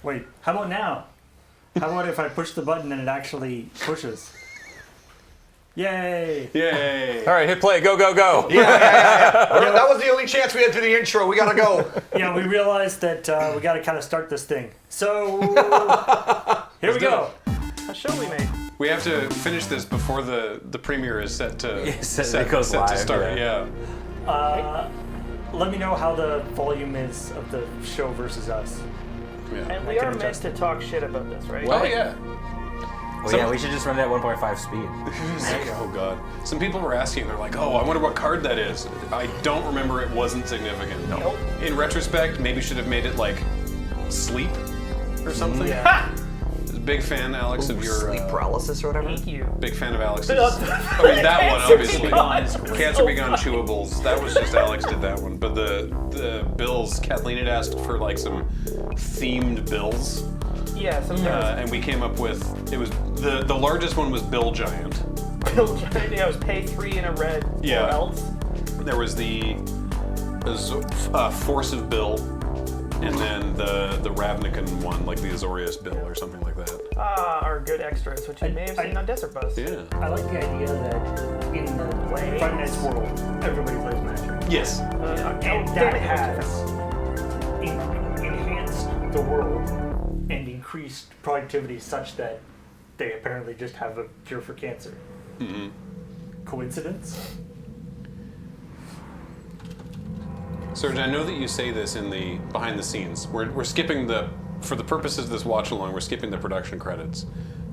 Wait, how about now? How about if I push the button and it actually pushes? Yay! Yay! All right, hit play. Go, go, go. Yeah. That was the only chance we had for the intro. We gotta go. Yeah, we realized that we got to kind of start this thing. So here we go. A show we made. We have to finish this before the premiere is set to set goes to live, start. yeah. Let me know how the volume is of the show versus us. And we are meant to talk shit about this, right? Oh yeah. Well, yeah, we should just run it at 1.5 speed. Oh god. Some people were asking, they're like, oh, I wonder what card that is. I don't remember. It wasn't significant. Nope. In retrospect, maybe should have made it like sleep or something. Yeah. Big fan, Alex, of your sleep paralysis or whatever. Thank you. big fan of Alex's. I mean that one obviously. Cancer Be Gone chewables. That was just Alex did that one. But the bills, Kathleen had asked for like some themed bills. Yeah, some And we came up with it was the largest one was Bill Giant. Bill Giant. Yeah, it was pay 3 in a red. Yeah. Or else. There was Force of Bill, and then the Ravnican one, like the Azorius Bill or something like that. Our good extras, which you may have seen on Desert Bus. Yeah. I like the idea that in the Friday Night's world, everybody plays Magic. Yes. And that has enhanced the world and increased productivity such that they apparently just have a cure for cancer. Mm-hmm. Coincidence? Serge, I know that you say this in the behind the scenes. We're skipping for the purposes of this watch along, we're skipping the production credits.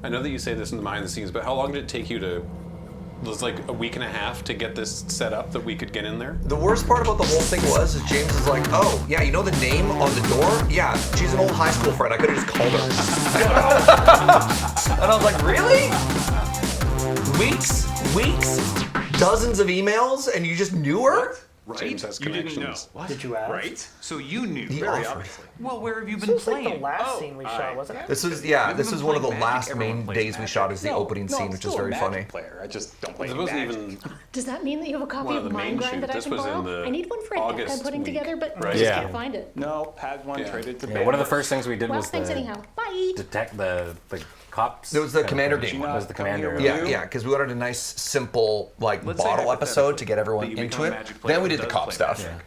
I know that you say this in the behind the scenes, but how long did it take you it was like a week and a half to get this set up that we could get in there? The worst part about the whole thing was James is like, oh, yeah, you know the name on the door? Yeah, she's an old high school friend. I could have just called her. And I was like, really? Weeks, dozens of emails, and you just knew her? Right? James has You connections. didn't know. What? Did you ask? Right? So you knew. He Very offered. obviously. Well, where have you This been was like playing? the last scene we shot, wasn't it? This is one of the playing last Magic, main everyone plays days we Magic. shot is the opening scene, which is very funny. Player. I just don't play It wasn't Magic. even Does that mean that you have a copy one of of the main Mind Grind that I shoots. can This was in borrow? the I need one for a deck August I'm putting week. together, but I Right. just Yeah. can't find it. No, pad one Yeah. traded to Yeah, one of the Bangor. first things we did Well, was thanks anyhow. Bye. detect the cops. It was the commander thing. game It one. was the commander. Yeah, because we wanted a nice, simple, like, Let's say bottle episode to get everyone that you into become a it. Magic player Then we who did the does cop play stuff. Magic.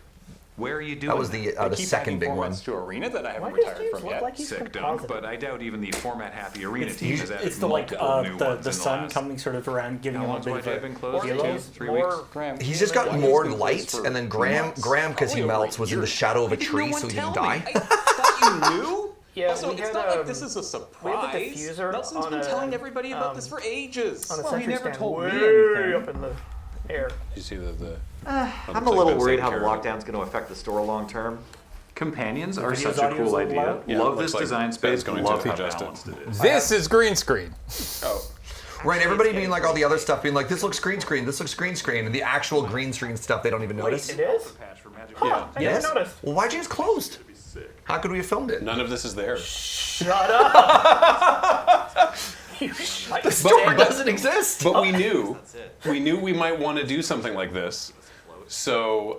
Where are you doing That was the second big one. to Arena that I haven't Why does retired James from look yet. like he's Sick dunk, composite? but I doubt even the format happy Arena team has added It's the like multiple new ones the in sun last. coming sort of around, giving How him a long's bit YJ of been a closed? yellow. 3 weeks? He's just got more light, and then Graham, because he melts, was in the shadow of a tree, so he didn't die. I thought you knew? Yeah, Also, we it's had, not like this is a we surprise. had the diffuser Nelson's on been a, telling everybody about this for ages. on a Well, he sentry never stand told me way anything. up in the air. you see the I'm a little worried how the lockdown's going to affect the store long term. Companions are video's such a audio's cool a little idea. loud. Yeah, Love it this looks like design Ben's space. going Love to how adjust it. balanced it is. This is green screen. oh Right, everybody being like all the other stuff, being like, this looks green screen, this looks green screen, and the actual green screen stuff they don't even notice. It is? Patch for Magic. Huh, I Yes? never noticed. Well, why James closed? How could we have filmed it? none of this is there. Shut up! You shut The store doesn't exist. But we knew we might want to do something like this. So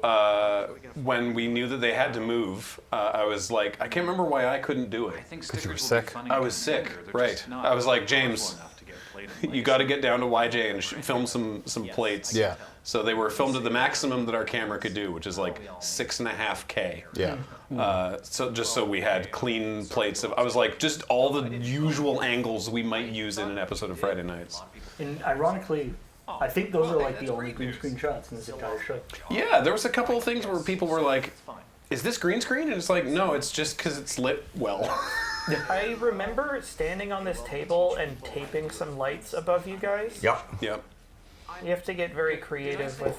when we knew that they had to move, I was like, I can't remember why I couldn't do it. I think you were stickers will be sick. funny I in was the sick, vendor. They're right. just not I was like, powerful James, enough to get played in you got to get down to YJ and film some plates. Yeah. So they were filmed at the maximum that our camera could do, which is like 6.5K. Yeah. So just so we had clean plates of, I was like, just all the usual angles we might use in an episode of Friday Nights. And ironically, I think those are like the only green screen shots in this entire show. Yeah, there was a couple of things where people were like, is this green screen? And it's like, no, it's just because it's lit well. I remember standing on this table and taping some lights above you guys. Yep. Yep. You have to get very creative with.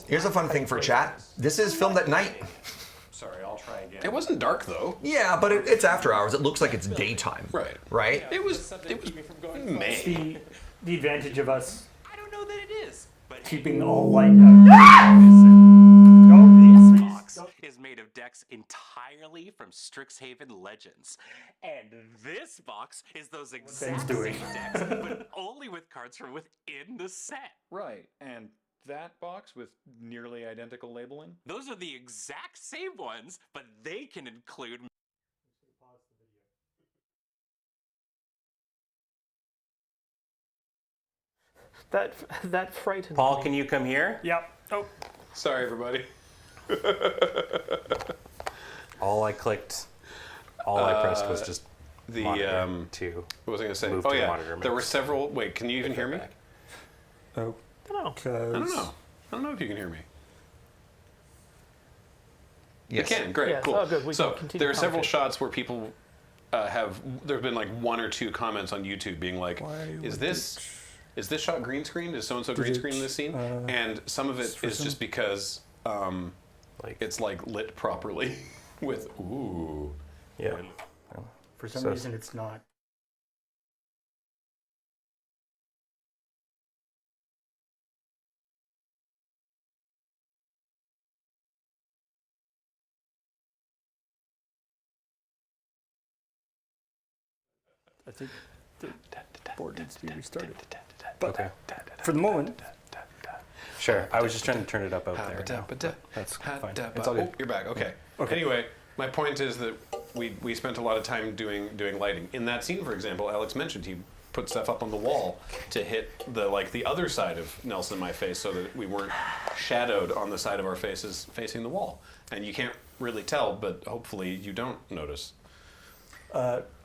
Here's a fun thing for chat. This is filmed at night. Sorry, I'll try again. It wasn't dark though. Yeah, but it's after hours. It looks like it's daytime. Right. Right? It was May. The advantage of us I don't know that it is, but keeping all light out. this box is made of decks entirely from Strixhaven Legends. And this box is those exact doing. same decks, but only with cards from within the set. Right, and that box with nearly identical labeling? Those are the exact same ones, but they can include That frightened Paul, me. can you come here? Yep. Oh. Sorry, everybody. All I pressed was just The monitor to. what was I going to say? Move Oh to the yeah, monitor there were mix. several. Wait, can you even hear me? Oh. No. I don't know. I don't know if you can hear me. Yes. You can. Great. Yes. Cool. Oh, good. We So can continue there are several conversation. shots where people have. There have been like one or two comments on YouTube being like, "Is this shot green screened? Is so and so green screened in this scene?" And some of it is just because it's like lit properly with ooh. Yeah. For some So- reason, it's not. I think the board needs to be restarted. But Okay. for the moment, Sure. I was just trying to turn it up out there. That's fine. It's all good. Oh, you're back. Okay. Anyway, my point is that we spent a lot of time doing lighting. In that scene, for example, Alex mentioned he put stuff up on the wall to hit the other side of Nelson and my face so that we weren't shadowed on the side of our faces facing the wall. And you can't really tell, but hopefully you don't notice.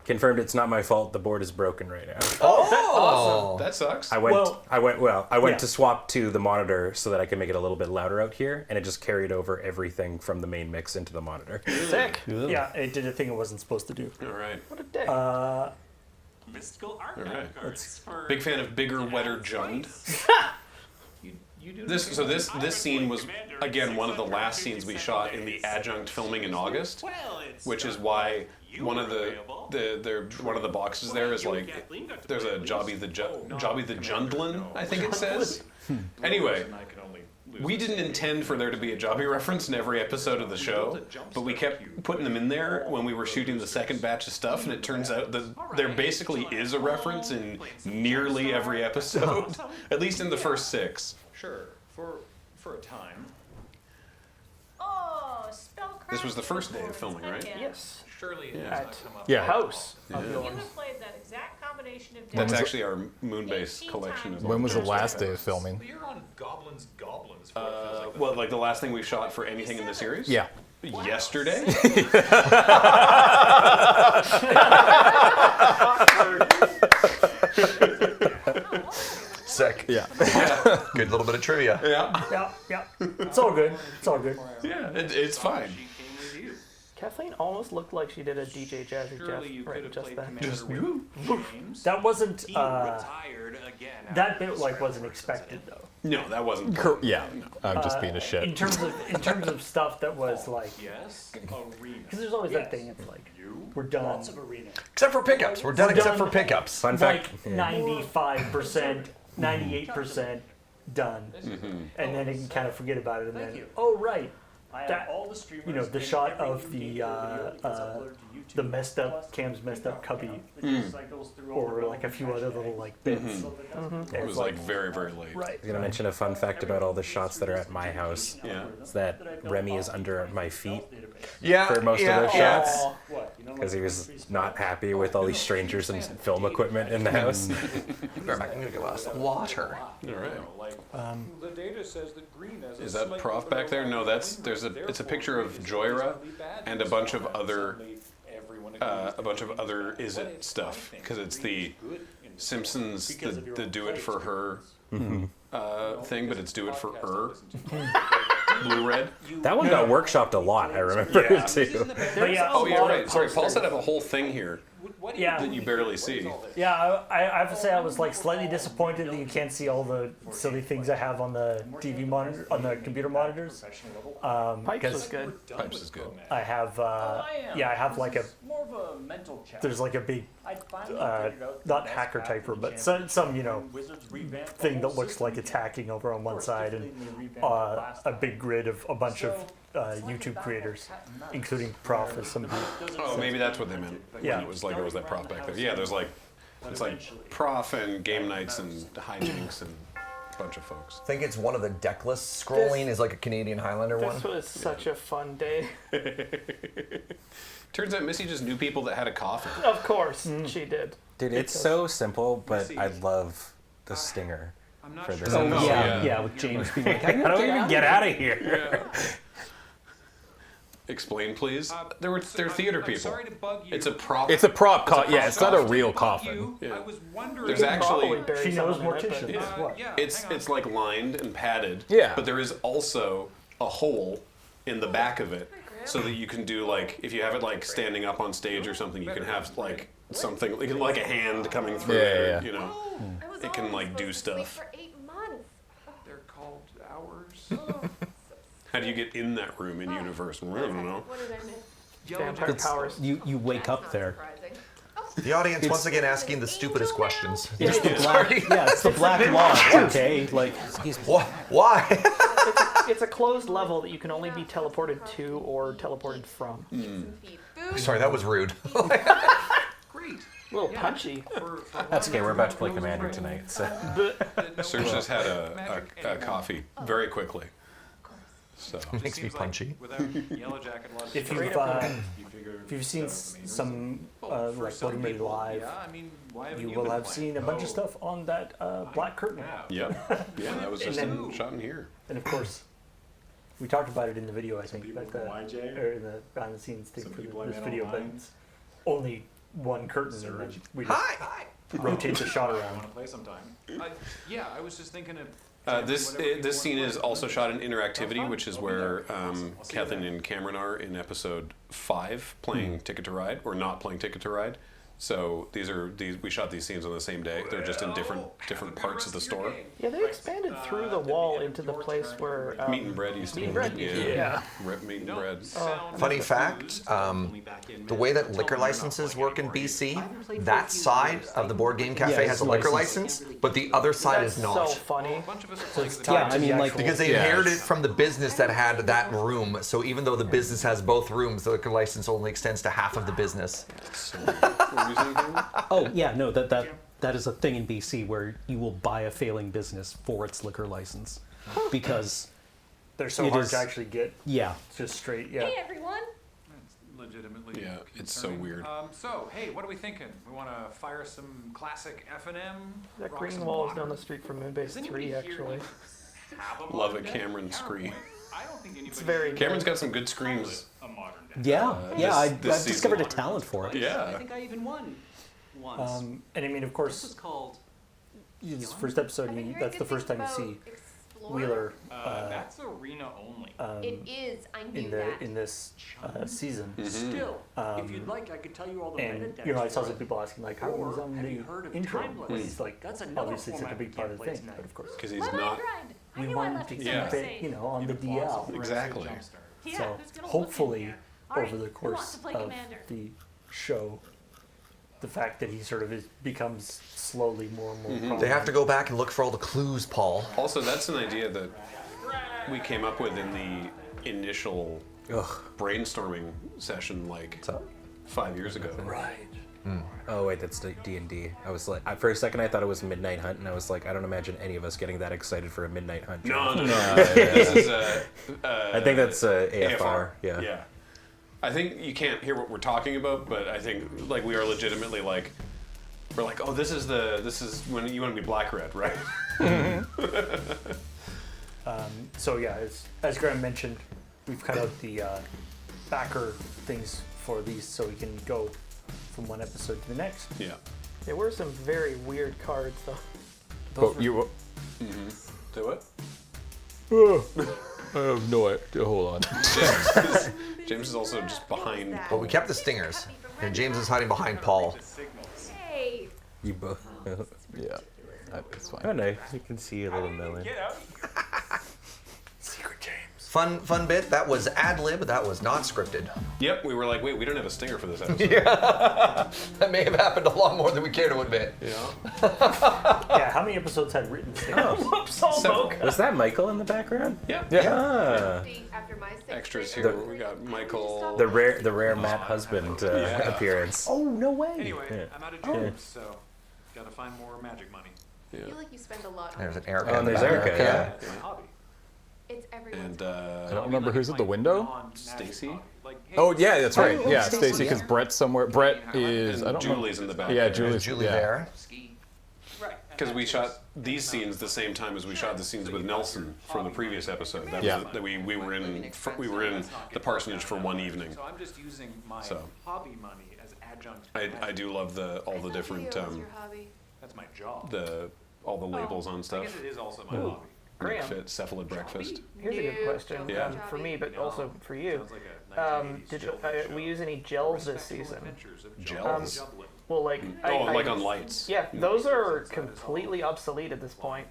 Confirmed it's not my fault. The board is broken right now. Oh, That sucks. I went yeah. to swap to the monitor so that I could make it a little bit louder out here, and it just carried over everything from the main mix into the monitor. Sick. yeah, it did a thing it wasn't supposed to do. All right. What a dick. mystical art All right. cards for Big fan of bigger, wetter Jund. This scene was again one of the last scenes we shot in the adjunct filming in August, which is why one of the boxes there is like there's a Jobby the Jundlin, I think it says. Anyway, we didn't intend for there to be a Jobby reference in every episode of the show, but we kept putting them in there when we were shooting the second batch of stuff, and it turns out that there basically is a reference in nearly every episode, at least in the first 6. Sure, for a time. Oh, spell This was the first day of filming, right? Yes. surely it Yeah. does not come up. Yeah. House of You yours. have played that exact combination of That's decks. actually our Moonbase 18 collection. times. Of When was the Gosh, last that day of filming? You're on Goblins for what feels like well, like the last thing we shot for anything in the series? Yeah. Yesterday? sick. Yeah. Good little bit of trivia. Yeah. Yeah. It's all good. It's all good. Yeah, it's fine. she came with you. Kathleen almost looked like she did a DJ Jazzy Surely you Jeff could right have just played then. Commander Just with James. That wasn't. He retired again. That after bit the like strike wasn't force expected incident. though. No, that wasn't. Yeah. I'm just being a In shit. terms of stuff that was like, Yes, arena. because there's always that thing. It's like we're done. Except for pickups. We're done except for pickups. Fun Like fact. 95%, 98% done, and then you can kind of forget about it, and then oh right, that the shot of the messed up Cam's messed up cubby, or like a few other little like bits. It was like very, very late. Right. I was gonna mention a fun fact about all the shots that are at my house. Yeah. Is that Remy is under my feet Yeah. for most yeah, of those yeah. shots because he was not happy with all these strangers and film equipment in the house. I'm gonna go ask water. All right. The data says that green has Is that Prof back there? No, it's a picture of Joyra and a bunch of other Is It stuff, because it's the Simpsons the Do It For Her thing, but it's Do It For blue-red. That one got workshopped a lot, I remember Yeah. too. But yeah, Oh, yeah, right. Sorry, Paul said I have a whole thing here yeah, that you barely see. yeah. I have to say I was like slightly disappointed that you can't see all the silly things I have on the TV monitor, on the computer monitors. Pipes was Because good. Pipes is good. I have, I have like a. More of a mental challenge. There's like a big, I finally figured out the not best hacker path typer, to but champion some Wizards revamped the thing whole that looks like system it's again. hacking over on one course, side, particularly and when they revamped it last a time. big grid of a bunch of YouTube creators, including Prof as some. Oh, maybe that's what they meant. Yeah. When it was like there was that Prof back there. Yeah, there's like it's like Prof and game nights and hijinks and a bunch of folks. I think it's one of the deckless scrolling is like a Canadian Highlander one. This was such a fun day. Turns out Missy just knew people that had a coffin. Of course, she did. Dude, it's so simple, but I love the stinger for this. Oh, episode. yeah. with James being like, I don't even get out of here. Explain, please. They're theater people. It's a prop. It's a prop coffin. Yeah, prop it's not a coffin. real coffin. Yeah. I was wondering. There's actually Probably buried She knows someone in it, morticians. but- What? yeah, it's like lined and padded. Yeah. But there is also a hole in the back of it, so that you can do like if you have it like standing up on stage or something, you can have like something like a hand coming through Yeah, it. Or, yeah. you know, it can like do stuff. For 8 months. they're called hours. How do you get in that room in universe? I don't know. What did I miss? Vampire powers. you wake up there. Surprising. The audience once again asking the stupidest questions. It's the black, yeah, it's the black lodge, okay? Like, Why? It's a closed level that you can only be teleported to or teleported from. Feed food. Sorry, that was rude. Great. A little punchy. That's okay, we're about to play Commander tonight, so. Serge just had a coffee very quickly. So Makes me punchy. Without Yellow Jacket logic, If you've seen some like Bloody Mary live, yeah, I mean, why haven't you you will been have playing? seen a bunch of stuff on that black curtain. yep, yeah, that was just And then- shot in here. And of course, we talked about it in the video, I think, but or in the behind the scenes thing for this video, but it's only one curtain, and then we just rotate the shot around. Want to play sometime? Yeah, I was just thinking of. This scene is also shot in interactivity, which is where Kathleen and Cameron are in episode 5, playing Ticket to Ride or not playing Ticket to Ride. So we shot these scenes on the same day. They're just in different parts of the store. Yeah, they expanded through the wall into the place where Meat and bread used to be. Meat and bread. Yeah. Meat and bread. Funny fact, the way that liquor licenses work in BC, that side of the board game cafe has a liquor license, but the other side is so not. funny. So it's yeah, tied I to mean, the like, actual- Because they inherited it from the business that had that room, so even though the business has both rooms, the liquor license only extends to half of the business. oh yeah, no, that is a thing in BC where you will buy a failing business for its liquor license, because they're so it hard is- to actually get yeah, just straight. Yeah. Hey everyone. Legitimately. Yeah, it's so concerning. weird. So, hey, what are we thinking? We want to fire some classic F&M? That rock green some wall is modern? down the street from Moonbase Does anybody 3, here actually. have a Love modern it, deck? Cameron screen. I don't think anybody It's very Cameron's got some good screens. a modern deck. yeah. I've this season. discovered a talent for it. Yeah. I even won once. And I mean, of course, called. this first episode, that's the first time you see Wheeler That's arena only. It is. I knew in that. this season. Still, if you'd like, I could tell you all the And metadata you know, I saw for some it. people asking like, how Or was on have you the heard of intro? Timeless? And he's like, That's another obviously such a format big we part can't of the play thing, tonight. but of course, Because he's Let not. it ride. I we knew I wanted left to it keep Yeah. somewhere it, safe. you know, on the Need a pause DL. for Exactly. a jumpstart. Yeah, So who's gonna look in hopefully, here? All right, over the who wants course to play of Commander? the show, the fact that he sort of becomes slowly more and more prominent. They have to go back and look for all the clues, Paul. Also, that's an idea that we came up with in the initial brainstorming session, like 5 years ago. Right. Oh wait, that's D&D. I was like, for a second I thought it was Midnight Hunt, and I was like, I don't imagine any of us getting that excited for a Midnight Hunt. No. This is I think that's AFR. Yeah. Yeah. I think you can't hear what we're talking about, but I think like we are legitimately like, we're like, oh, this is when you want to be black red, right? So yeah, as Graham mentioned, we've cut out the backer things for these so we can go from one episode to the next. Yeah. There were some very weird cards, though. But you. Do it. No, hold on. James is also just behind. But we kept the stingers, and James is hiding behind Paul. Hey. You both. Yeah, that's fine. Oh no, you can see a little melon. Secret James. Fun bit. That was ad lib. That was not scripted. Yep, we were like, wait, we don't have a stinger for this episode. Yeah, that may have happened a lot more than we care to admit. Yeah, how many episodes had written stickers? Whoops, all broke. Was that Michael in the background? Yeah. Ah. After my sixth Extras grade, here. We got Michael. The rare Matt husband appearance. Oh, no way. Anyway, I'm out of jewels, so gotta find more magic money. I feel like you spend a lot on There's an it. Erica. Oh, and there's Erica. Yeah. It's my hobby. It's everyone's And I don't remember who's at the window. Stacy. Oh yeah, that's right. Oh, Yeah, Stacy, Stacy, because Brett's somewhere. Brett is. I don't know. Julie's in the back. Yeah, there. Julie's. Julie yeah. there. Because we shot these scenes the same time as we shot the scenes with Nelson from the previous episode. That was Yeah. that we were in the parsonage for one evening. So I'm just using my So. hobby money as adjunct. I do love all the different Your hobby. That's my job. all the labels on I stuff. guess it is also my hobby. Graham, Fit cephalid breakfast. here's a good question Yeah. for me, but also for you. Sounds like a 1980s Did show. we use any gels this season? Adventures of Gels? Dublin. Well, like Like on lights. Yeah, those are completely obsolete at this point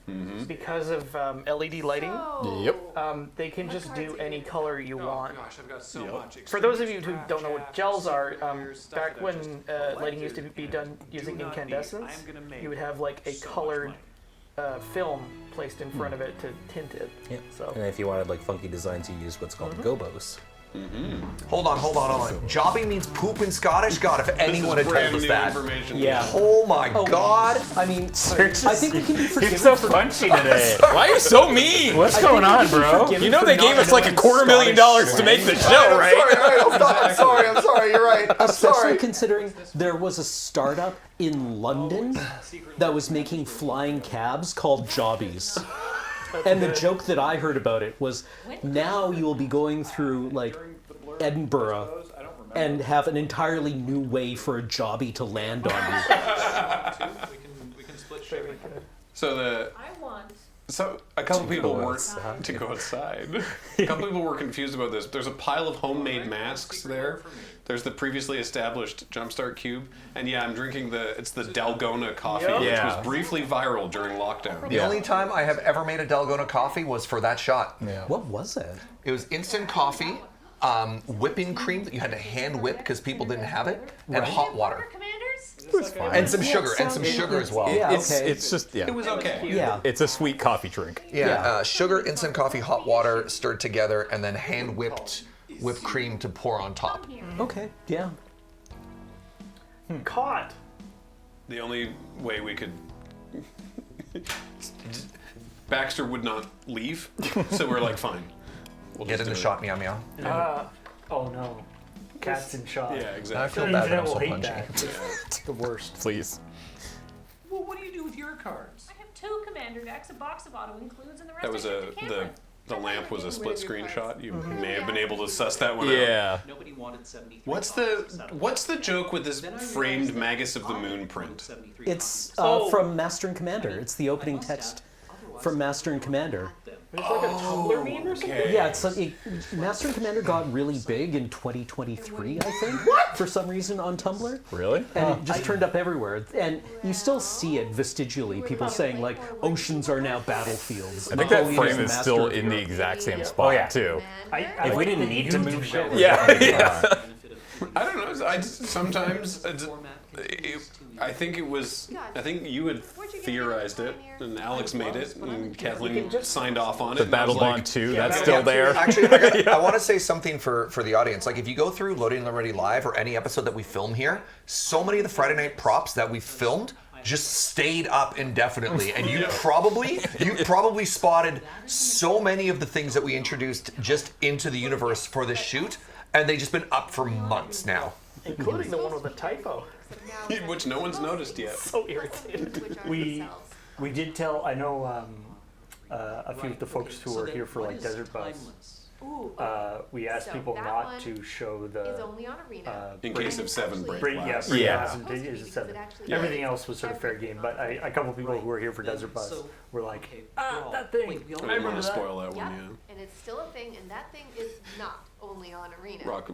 because of LED lighting. Yep. They can just do any color you want. Gosh, I've got so much. For those of you who don't know what gels are, back when lighting used to be done using incandescents, you would have like a colored film placed in front of it to tint it. Yep. So. And if you wanted like funky designs, you used what's called gobos. Hold on. Jobby means poop in Scottish? God, if anyone had told us that. Yeah. Oh my God. I mean, I think we can be forgiven. He's so punchy today. Why are you so mean? What's going on, bro? You know they gave us like $250,000 to make the show, right? I'm sorry. You're right. I'm Especially sorry. considering there was a startup in London that was making flying cabs called Jobbies. And the joke that I heard about it was now you will be going through like Edinburgh and have an entirely new way for a jobbie to land on you. We can split shipping. So I want. a couple people weren't to go outside. A couple people were confused about this. There's a pile of homemade masks there. There's the previously established Jumpstart Cube, and yeah, I'm drinking it's the Dalgona coffee, which was briefly viral during lockdown. The only time I have ever made a Dalgona coffee was for that shot. Yeah. What was it? It was instant coffee, whipping cream that you had to hand whip because people didn't have it, and hot water. Commanders? And some sugar, as well. Yeah, It's just It was okay. Yeah. It's a sweet coffee drink. Yeah, sugar, instant coffee, hot water stirred together, and then hand whipped cream to pour on top. Okay. Yeah. Caught. The only way we could. Baxter would not leave, so we're like, fine. We'll Get in just the do shot, meow meow. Oh no. Cats in shot. Yeah, I exactly. feel The bad that internet I'm so will hate punchy. that. It's the worst. Please. Well, what do you do with your cards? I have 2 commander decks, a box of auto includes, and the rest That was I sent to Cameron. the lamp was a split screen shot. You may have been able to suss that one out. Yeah. Nobody wanted 73. What's the joke with this framed Magus of the Moon print? It's from Master and Commander. It's the opening text from Master and Commander. There's like a Tumblr meme or something? Yeah, it's like Master and Commander got really big in 2023, I think. For some reason on Tumblr. Really? And it just turned up everywhere. And you still see it vestigially. People saying like, oceans are now battlefields. I think that Napoleon frame is master still of in the Europe. exact same spot too. If we didn't need to move shit. Yeah. I don't know. Sometimes I think you had theorized it, and Alex made it, and Kathleen signed off on it. The and I was Battle like, Bond 2, that's still there. Actually, I want to say something for the audience. Like, if you go through Loading and Ready Live or any episode that we film here, so many of the Friday night props that we filmed just stayed up indefinitely, and you probably spotted so many of the things that we introduced just into the universe for this shoot, and they've just been up for months now. Including the one with the typo. which no one's noticed yet. So irritated. We did tell, I know a few of the folks who are here for like Desert Bus we asked So people that not one to show the is only on Arena. In case of 7 break Yeah, glass. is a 7. Everything else was sort of fair game, but a couple people who were here for Desert Bus were like, that thing. I didn't want to spoil that one, Yep. yeah. And it's still a thing, and that thing is not only on Arena. Rock.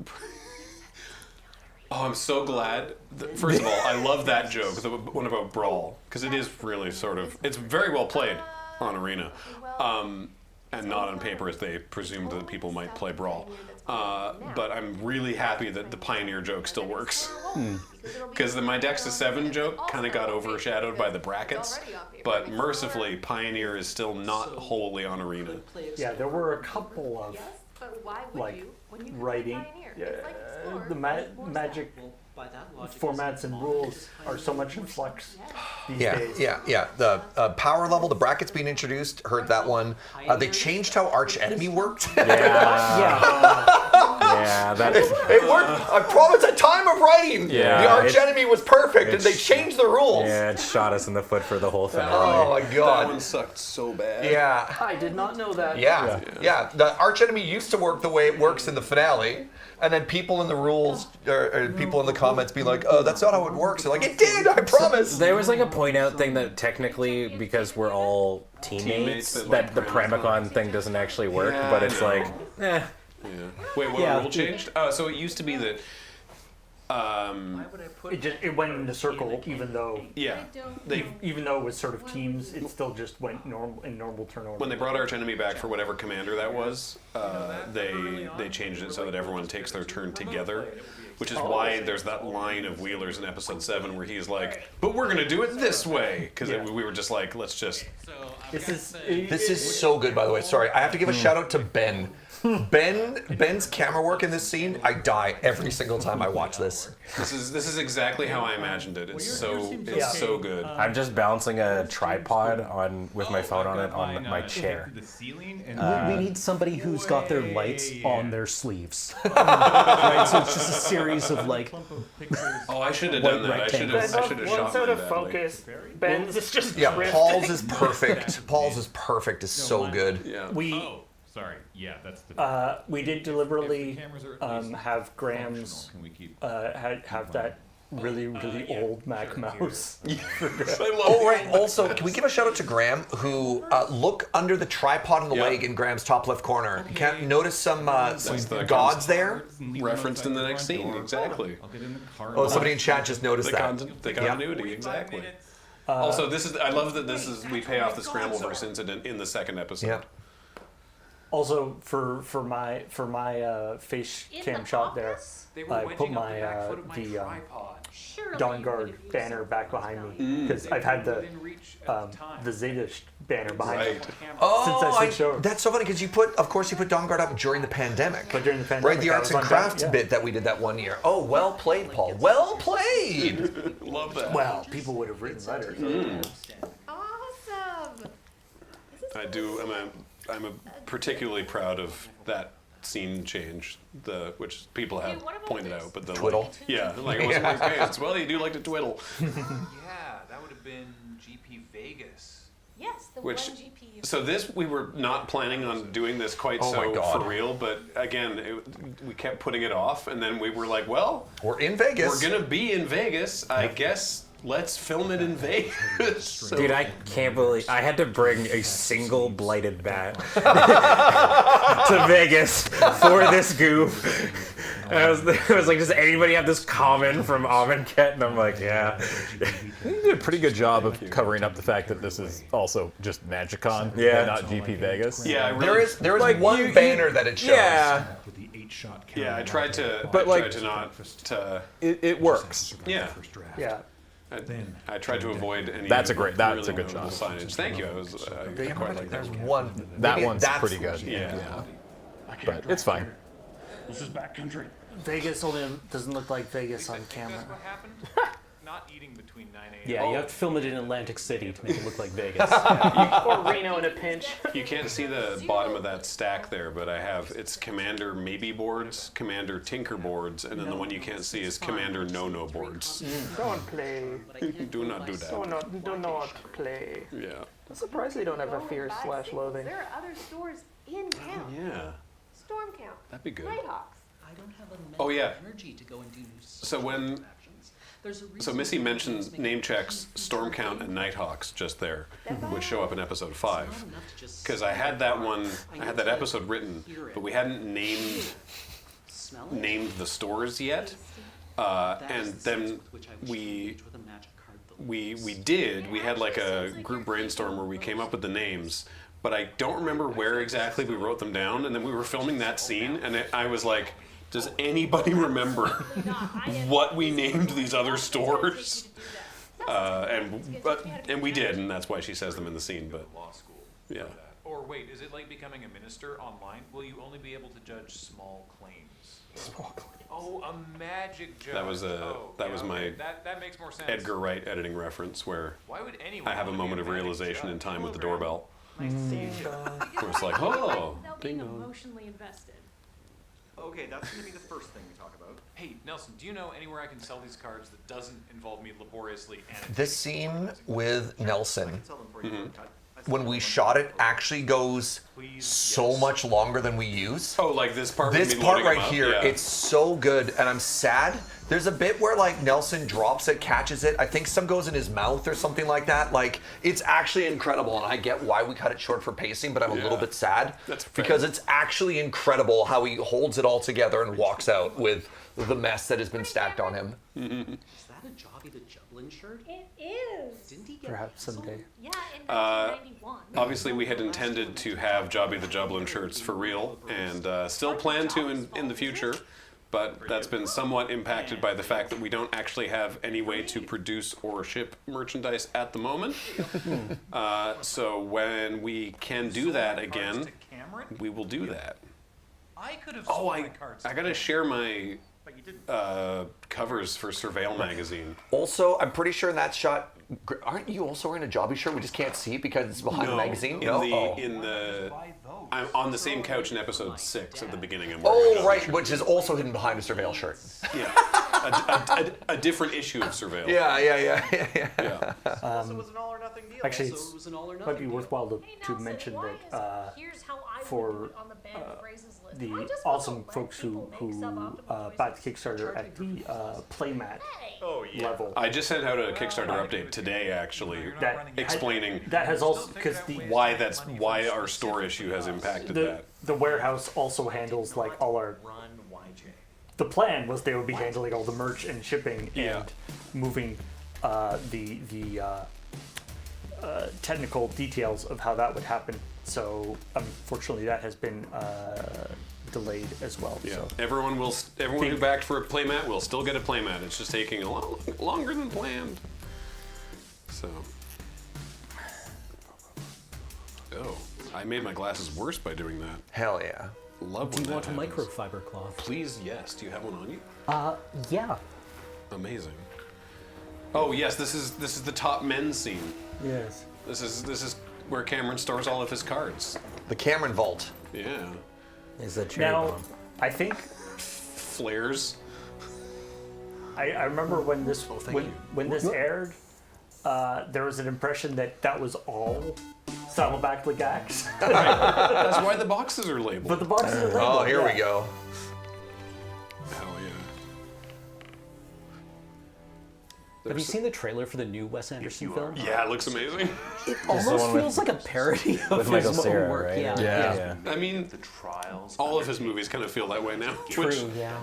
Oh, I'm so glad. First of all, I love that joke, the one about Brawl, because it is really sort of, it's very well played on Arena. And not on paper as they presumed that people might play Brawl. But I'm really happy that the Pioneer joke still works. Because the My Deck's a 7 joke kind of got overshadowed by the brackets. But mercifully, Pioneer is still not wholly on Arena. Yeah, there were a couple of like writing. The Magic formats and rules are so much in flux these days. Yeah. The power level, the brackets being introduced, heard that one. They changed how Arch Enemy worked. Yeah, that it worked. I promise, at time of writing, Yeah, the Arch Enemy was perfect, and they changed the rules. Yeah, it shot us in the foot for the whole finale. Oh my god. That one sucked so bad. Yeah. I did not know that. Yeah. The Arch Enemy used to work the way it works in the finale. And then people in the rules, or people in the comments be like, oh, that's not how it works. They're like, it did, I promise. There was like a point out thing that technically, because we're all teammates, that the Pramicon thing doesn't actually work, Yeah, but it's like, Yeah. Wait, what rule changed? So it used to be that. It went in a circle, even though they even though it was sort of teams, it still just went normal turnover. When they brought Arch Enemy back for whatever commander that was, they changed it so that everyone takes their turn together, which is why there's that line of Wheelers in episode 7 where he's like, "But we're gonna do it this way," because we were just like, "Let's just." This is so good, by the way. Sorry, I have to give a shout out to Ben. Ben's camera work in this scene, I die every single time I watch this. This is exactly how I imagined it. It's so good. I'm just balancing a tripod with my phone on it on my chair. We need somebody who's got their lights on their sleeves. Right? So it's just a series of like. Oh, I should have done that. I should have shot One's out mine of badly. focus. Ben's is just Yeah, Paul's is perfect. Paul's is perfect. Is so good. Yeah. Sorry. Yeah, that's the. We did deliberately have Graham's have that really old Mac mouse. Oh right. Also, can we give a shout out to Graham, who look under the tripod on the leg in Graham's top left corner. You can't notice some gods there. Referenced in the next scene, exactly. Oh, somebody in chat just noticed that. The continuity, exactly. Also, I love that we pay off the Scrambleverse incident in the second episode. Yeah. Also, for my face cam shot there, I put my the Dawn Guard banner back behind me because I've had the Zeta banner behind me since I switched over. That's so funny because you put Dawn Guard up during the pandemic. But during the pandemic, right? The arts and crafts bit that we did that one year. Oh, well played, Paul. Well played. Love that. Well, people would have written letters. Awesome. I do. I'm particularly proud of that scene change, which people have pointed out, but the twiddle. It wasn't like pants. Well, you do like to twiddle. Yeah, that would have been GP Vegas. Yes, the Which, one GP. So we were not planning on doing this quite for real, but again, we kept putting it off, and then we were like, well, we're in Vegas. We're gonna be in Vegas, I guess. Let's film it in Vegas. Dude, I can't believe I had to bring a single blighted bat to Vegas for this goof. And I was like, does anybody have this comment from Amonkhet? And I'm like, yeah. You did a pretty good job of covering up the fact that this is also just Magicon, and not GP Vegas. Yeah, there is like one banner that it shows. Yeah. Yeah, I tried to. But it works. Yeah. Yeah. I tried to avoid any. That's a good job. Signage. Thank you. I quite like that. That one's pretty good. Yeah. But it's fine. This is backcountry. Vegas only doesn't look like Vegas on camera. What happened? Not eating between 9 a.m. Yeah, you have to film it in Atlantic City to make it look like Vegas. Or Reno in a pinch. You can't see the bottom of that stack there, but it's Commander Maybe boards, Commander Tinker boards, and then the one you can't see is Commander No boards. Don't play. Do not do that. Do not play. Yeah. I'm surprised they don't have a fear/loathing. There are other stores in town. Yeah. Storm Count. That'd be good. Nighthawks. I don't have a Oh, yeah. energy to go and do new So when Missy mentioned name checks, Storm Count, and Nighthawks just there, which show up in episode 5. Because I had that episode written, but we hadn't named the stores yet. And then we had like a group brainstorm where we came up with the names, but I don't remember where exactly we wrote them down. And then we were filming that scene, and I was like, does anybody remember what we named these other stores? And we did, and that's why she says them in the scene. But yeah. Or wait, is it like becoming a minister online? Will you only be able to judge small claims? Small claims. Oh, a magic judge. That was my that makes more sense. Edgar Wright editing reference where Why would anyone I have a want to be moment of magic realization in judge? time with the doorbell. Nice to see you, Sean. Where it's like, oh, Without ding being dong. emotionally invested. Okay, that's going to be the first thing we talk about. Hey, Nelson, do you know anywhere I can sell these cards that doesn't involve me laboriously annotating? This scene with Nelson, Sell them for you for a cut. when we shot it, actually goes so much longer than we use. Oh, like this part? This with me part loading right them up? here, Yeah. it's so good, and I'm sad. There's a bit where like Nelson drops it, catches it. I think some goes in his mouth or something like that. Like it's actually incredible, and I get why we cut it short for pacing, but I'm a little bit sad That's fair. because it's actually incredible how he holds it all together and walks out with the mess that has been stacked on him. Is that a Jobby the Jublin shirt? It is. Didn't he get Perhaps someday. Yeah, in 1991. Obviously, we had intended to have Jobby the Jublin shirts for real, and still plan to in the future. But that's been somewhat impacted by the fact that we don't actually have any way to produce or ship merchandise at the moment. So when we can do that again, we will do that. I could have Oh, sold my cards. I gotta share my covers for Surveil magazine. Also, I'm pretty sure in that shot, aren't you also wearing a Jobby shirt? We just can't see it because it's behind the magazine. I'm on the same couch in episode 6 at the beginning. I'm wearing a Oh, Jobby right, shirt. which is also hidden behind a Surveil shirt. Yeah, a different issue of Surveil. Yeah. So it was an all or nothing deal. Actually, So it was an all or it might nothing be deal. worthwhile to mention that Here's how I would for do it on the band of phrases list. I the just awesome want to let folks who people make suboptimal backed choices. Kickstarter at the playmat level. I just sent out a Kickstarter update today, actually, explaining that has also because why our store issue has impacted that. The warehouse also handles like all our. The plan was they would be handling all the merch and shipping and moving the technical details of how that would happen. So unfortunately, that has been delayed as well. Yeah, So. everyone who backed for a playmat will still get a playmat. It's just taking a lot longer than planned. So, I made my glasses worse by doing that. Hell yeah. Love Do when you that want a happens. microfiber cloth? Please, yes. Do you have one on you? Yeah. Amazing. Oh yes, this is the top men scene. Yes. This is where Cameron stores all of his cards. The Cameron Vault. Yeah. Is that cherry Now, bomb? I think Flares. I remember when this when this aired, there was an impression that was all Saddleback Legax. That's why the boxes are labeled. But the boxes are labeled. Oh, here yeah. we go. Hell yeah. Have you seen the trailer for the new Wes Anderson film? Yeah, it looks amazing. It the almost one with- feels like a parody of with his Michael own Cera, work. right? Yeah. I mean, all of his movies kind of feel that way now. True, Which, yeah.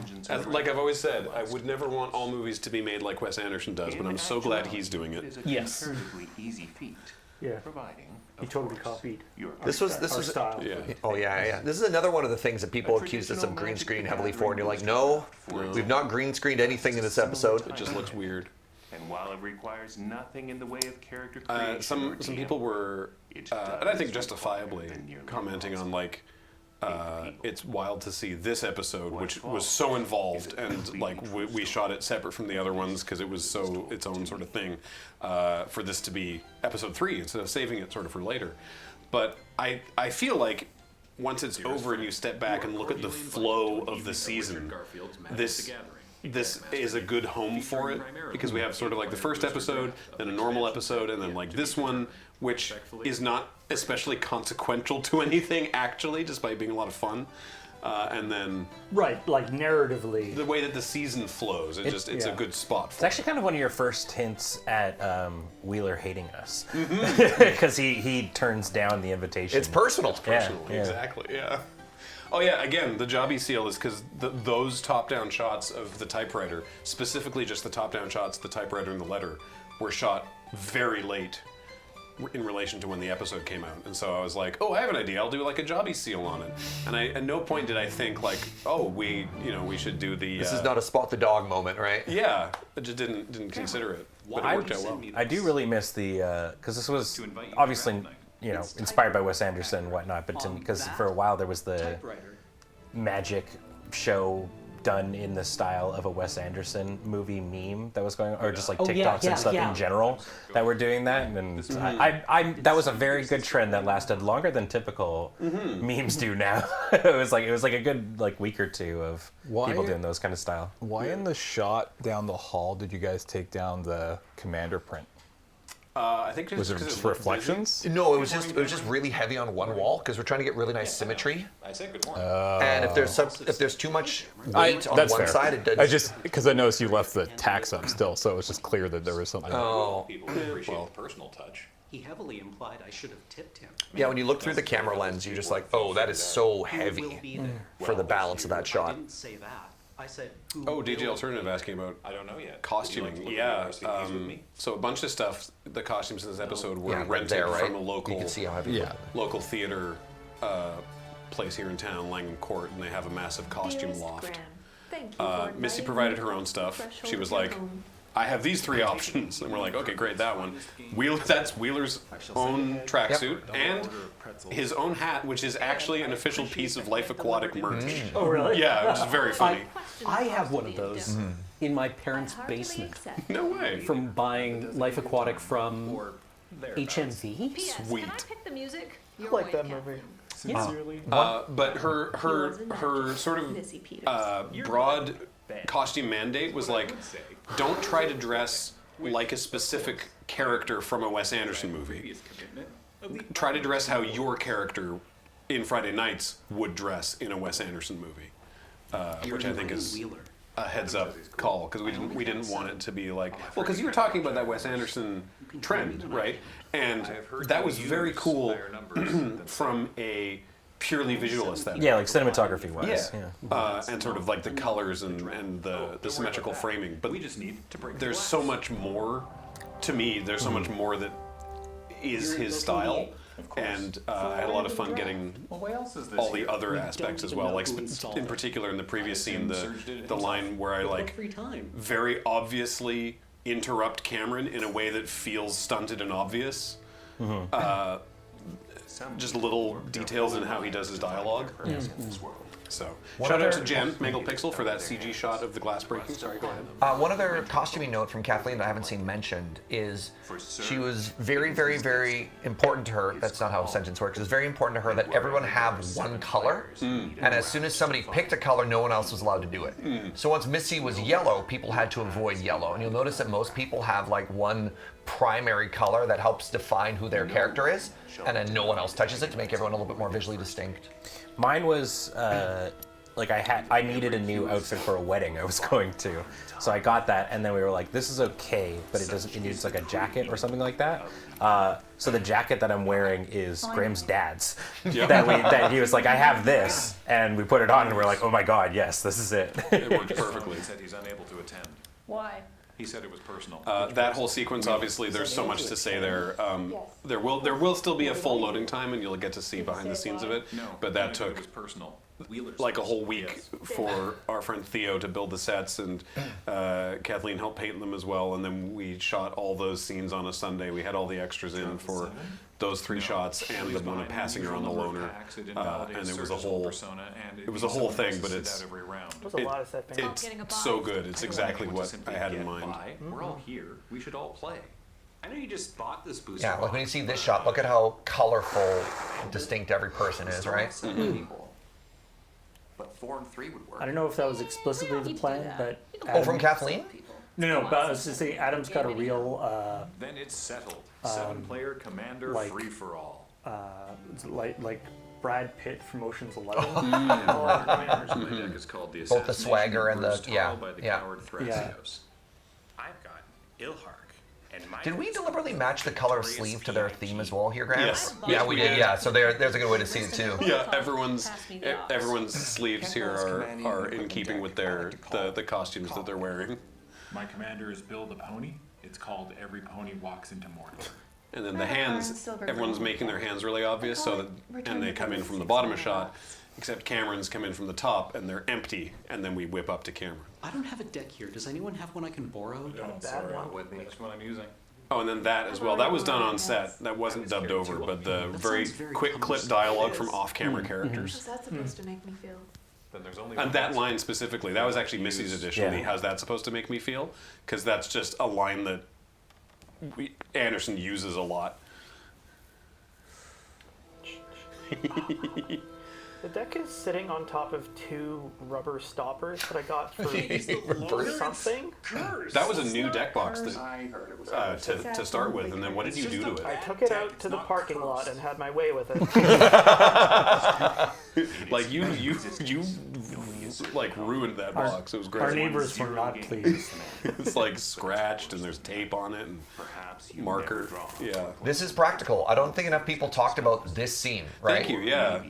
like I've always said, I would never want all movies to be made like Wes Anderson does, but I'm so glad he's doing it. Yes. Easy feat. Yeah. Providing. He totally copied. This was our style. Yeah. Oh yeah. This is another one of the things that people accused us of green screen heavily for, and you're like, no, we've not green screened anything in this episode. It just looks weird. And while it requires nothing in the way of character creation, Some people were, and I think justifiably, commenting on like, it's wild to see this episode, which was so involved, and like we shot it separate from the other ones because it was so its own sort of thing, for this to be episode 3 instead of saving it sort of for later. But I feel like once it's over and you step back and look at the flow of the season, this is a good home for it, because we have sort of like the first episode, then a normal episode, and then like this one, which is not especially consequential to anything actually, despite being a lot of fun. and then Right, like narratively. the way that the season flows, it's a good spot. It's actually kind of one of your first hints at Wheeler hating us, because he turns down the invitation. It's personal. Exactly. Yeah. Oh yeah. Again, the jobby seal is because those top-down shots of the typewriter, specifically just the top-down shots, the typewriter and the letter, were shot very late in relation to when the episode came out. And so I was like, oh, I have an idea. I'll do like a jobby seal on it. And at no point did I think like, oh, we should do the. This is not a spot the dog moment, right? Yeah, I just didn't consider it, but it worked out well. I do really miss the because this was obviously inspired by Wes Anderson and whatnot, but because for a while there was the magic show done in the style of a Wes Anderson movie meme that was going on, or just like TikToks and stuff in general that were doing that, and I that was a very good trend that lasted longer than typical memes do now. it was like a good like week or two of people doing those kind of style. Why in the shot down the hall did you guys take down the commander print? I think was it just reflections? No, it was just really heavy on one wall because we're trying to get really nice symmetry. I said good morning. And if there's too much weight on one side, it doesn't. I just because I noticed you left the tacks up still, so it was just clear that there was something. Oh, people appreciate the personal touch. He heavily implied I should have tipped him. Yeah, when you look through the camera lens, you're just like, oh, that is so heavy for the balance of that shot. I didn't say that. I said, oh, DJ Alternative asking about I don't know yet. Costuming. Yeah. So a bunch of stuff, the costumes in this episode were rented from a local, you can see how heavy local theater place here in town, Langham Court, and they have a massive costume loft. Missy provided her own stuff. She was like, I have these 3 options. And we're like, okay, great, that one. That's Wheeler's own tracksuit and his own hat, which is actually an official piece of Life Aquatic merch. Oh, really? Yeah, which is very funny. I have one of those in my parents' basement. No way. From buying Life Aquatic from HMV. Sweet. Can I pick the music? I like that movie. Sincerely. But her sort of broad costume mandate was like, don't try to dress like a specific character from a Wes Anderson movie. Try to dress how your character in Friday Nights would dress in a Wes Anderson movie, which I think is a heads-up call, because we didn't want it to be like, well, because you were talking about that Wes Anderson trend, right? And that was very cool from a purely visual aesthetic. Yeah, like cinematography wise. Yeah. And sort of like the colors and the symmetrical framing. But there's so much more, to me, there's so much more that is his style. And I had a lot of fun getting all the other aspects as well. Like in particular in the previous scene, the line where I like very obviously interrupt Cameron in a way that feels stunted and obvious. Just little details in how he does his dialogue. So, shout out to Jen Megapixel for that CG shot of the glass breaking. Sorry, go ahead. One other costuming note from Kathleen that I haven't seen mentioned is she was very, very, very important to her. That's not how a sentence works. It was very important to her that everyone have one color. And as soon as somebody picked a color, no one else was allowed to do it. So once Missy was yellow, people had to avoid yellow. And you'll notice that most people have like one primary color that helps define who their character is, and then no one else touches it to make everyone a little bit more visually distinct. Mine was like I needed a new outfit for a wedding I was going to, so I got that, and then we were like, this is okay, but it needs like a jacket or something like that. So the jacket that I'm wearing is Graham's dad's. That he was like, I have this, and we put it on, and we're like, oh my god, yes, this is it. It worked perfectly. He said he's unable to attend. Why? He said it was personal. That whole sequence, obviously, there's so much to say there. There will still be a full loading time, and you'll get to see behind the scenes of it. But that took like a whole week for our friend Theo to build the sets, and Kathleen helped paint them as well. And then we shot all those scenes on a Sunday. We had all the extras in for those 3 shots and the one of passing her on the loaner, and it was a whole thing. But it's so good. It's exactly what I had in mind. We're all here. We should all play. I know you just bought this booster. Yeah, like when you see this shot, look at how colorful, distinct every person is, right? But 4 and 3 would work. I don't know if that was explicitly the plan, but from Kathleen? No, but I was just saying, Adam's got a real. Then it's settled. 7-player commander like, free for all. Like Brad Pitt from Ocean's 11. Mm-hmm. My deck is called the Both the swagger and the by the yeah. coward Yeah. Thrasios. I've got Ilhark. And my Did we deliberately match the color sleeve to their theme as well here, Graham? Yes. Yeah, Yes, we we did. did. Yeah, so there's a good way to see it too. Yeah, everyone's sleeves here are in keeping with the costumes that they're wearing. My commander is Bill the Pony. It's called Every Pony Walks into Mordor. And then the hands, everyone's making their hands really obvious, so that, and they come in from the bottom of shot, except Cameron's come in from the top, and they're empty, and then we whip up to Cameron. I don't have a deck here. Does anyone have one I can borrow? Sorry, not with me. That's what I'm using. Oh, and then that as well. That was done on set. That wasn't dubbed over, but the very quick clip dialogue from off-camera characters. How's that supposed to make me feel? Then there's only And that line specifically, that was actually Missy's edition. Yeah. How's that supposed to make me feel? Because that's just a line that Anderson uses a lot. The deck is sitting on top of 2 rubber stoppers that I got for something. That was a new deck box that, to start with, and then what did you do to I it? took it out to the parking lot and had my way with it. Like you like ruined that box. It was great. Our neighbors were not pleased. It's like scratched and there's tape on it and marker. Yeah. This is practical. I don't think enough people talked about this scene, right? Thank you. Yeah.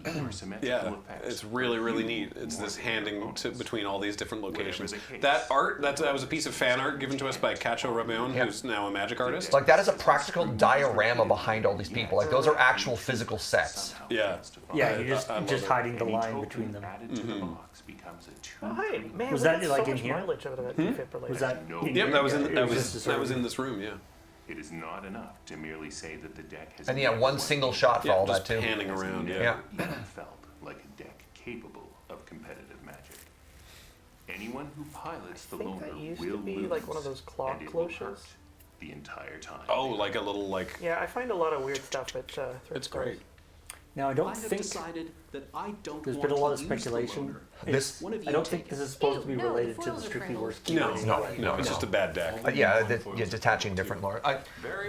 Yeah. It's really, really neat. It's this handing between all these different locations. That art, that was a piece of fan art given to us by Cacho Rabeon, who's now a magic artist. Like that is a practical diorama behind all these people. Like those are actual physical sets. Yeah. Yeah, you're just hiding the line between them. Oh, hey, man, Was we that got like so in much here? mileage out of that Hmm? defibrillator. Was that? Yep, that was in It was just that was in this room. Yeah. It is not enough to merely say that the deck has And yeah, one single shot for Yeah, all just that too. panning around. never Yeah. even felt like a deck capable of competitive magic. Anyone who pilots the I think loner that used will to be lose, like one of those clock and it will cloches. hurt the entire time. Oh, like a little like. Yeah, I find a lot of weird stuff at thrift It's stores. great. Now I don't I have think decided that I don't there's want been a lot to of use the speculation. loner. This- One of I you don't take think this it. is supposed to be Ew, no, the related to foils the are Strictly friendly. Worse No, Keyboard. no, it's just a bad deck. Yeah, detaching different lore.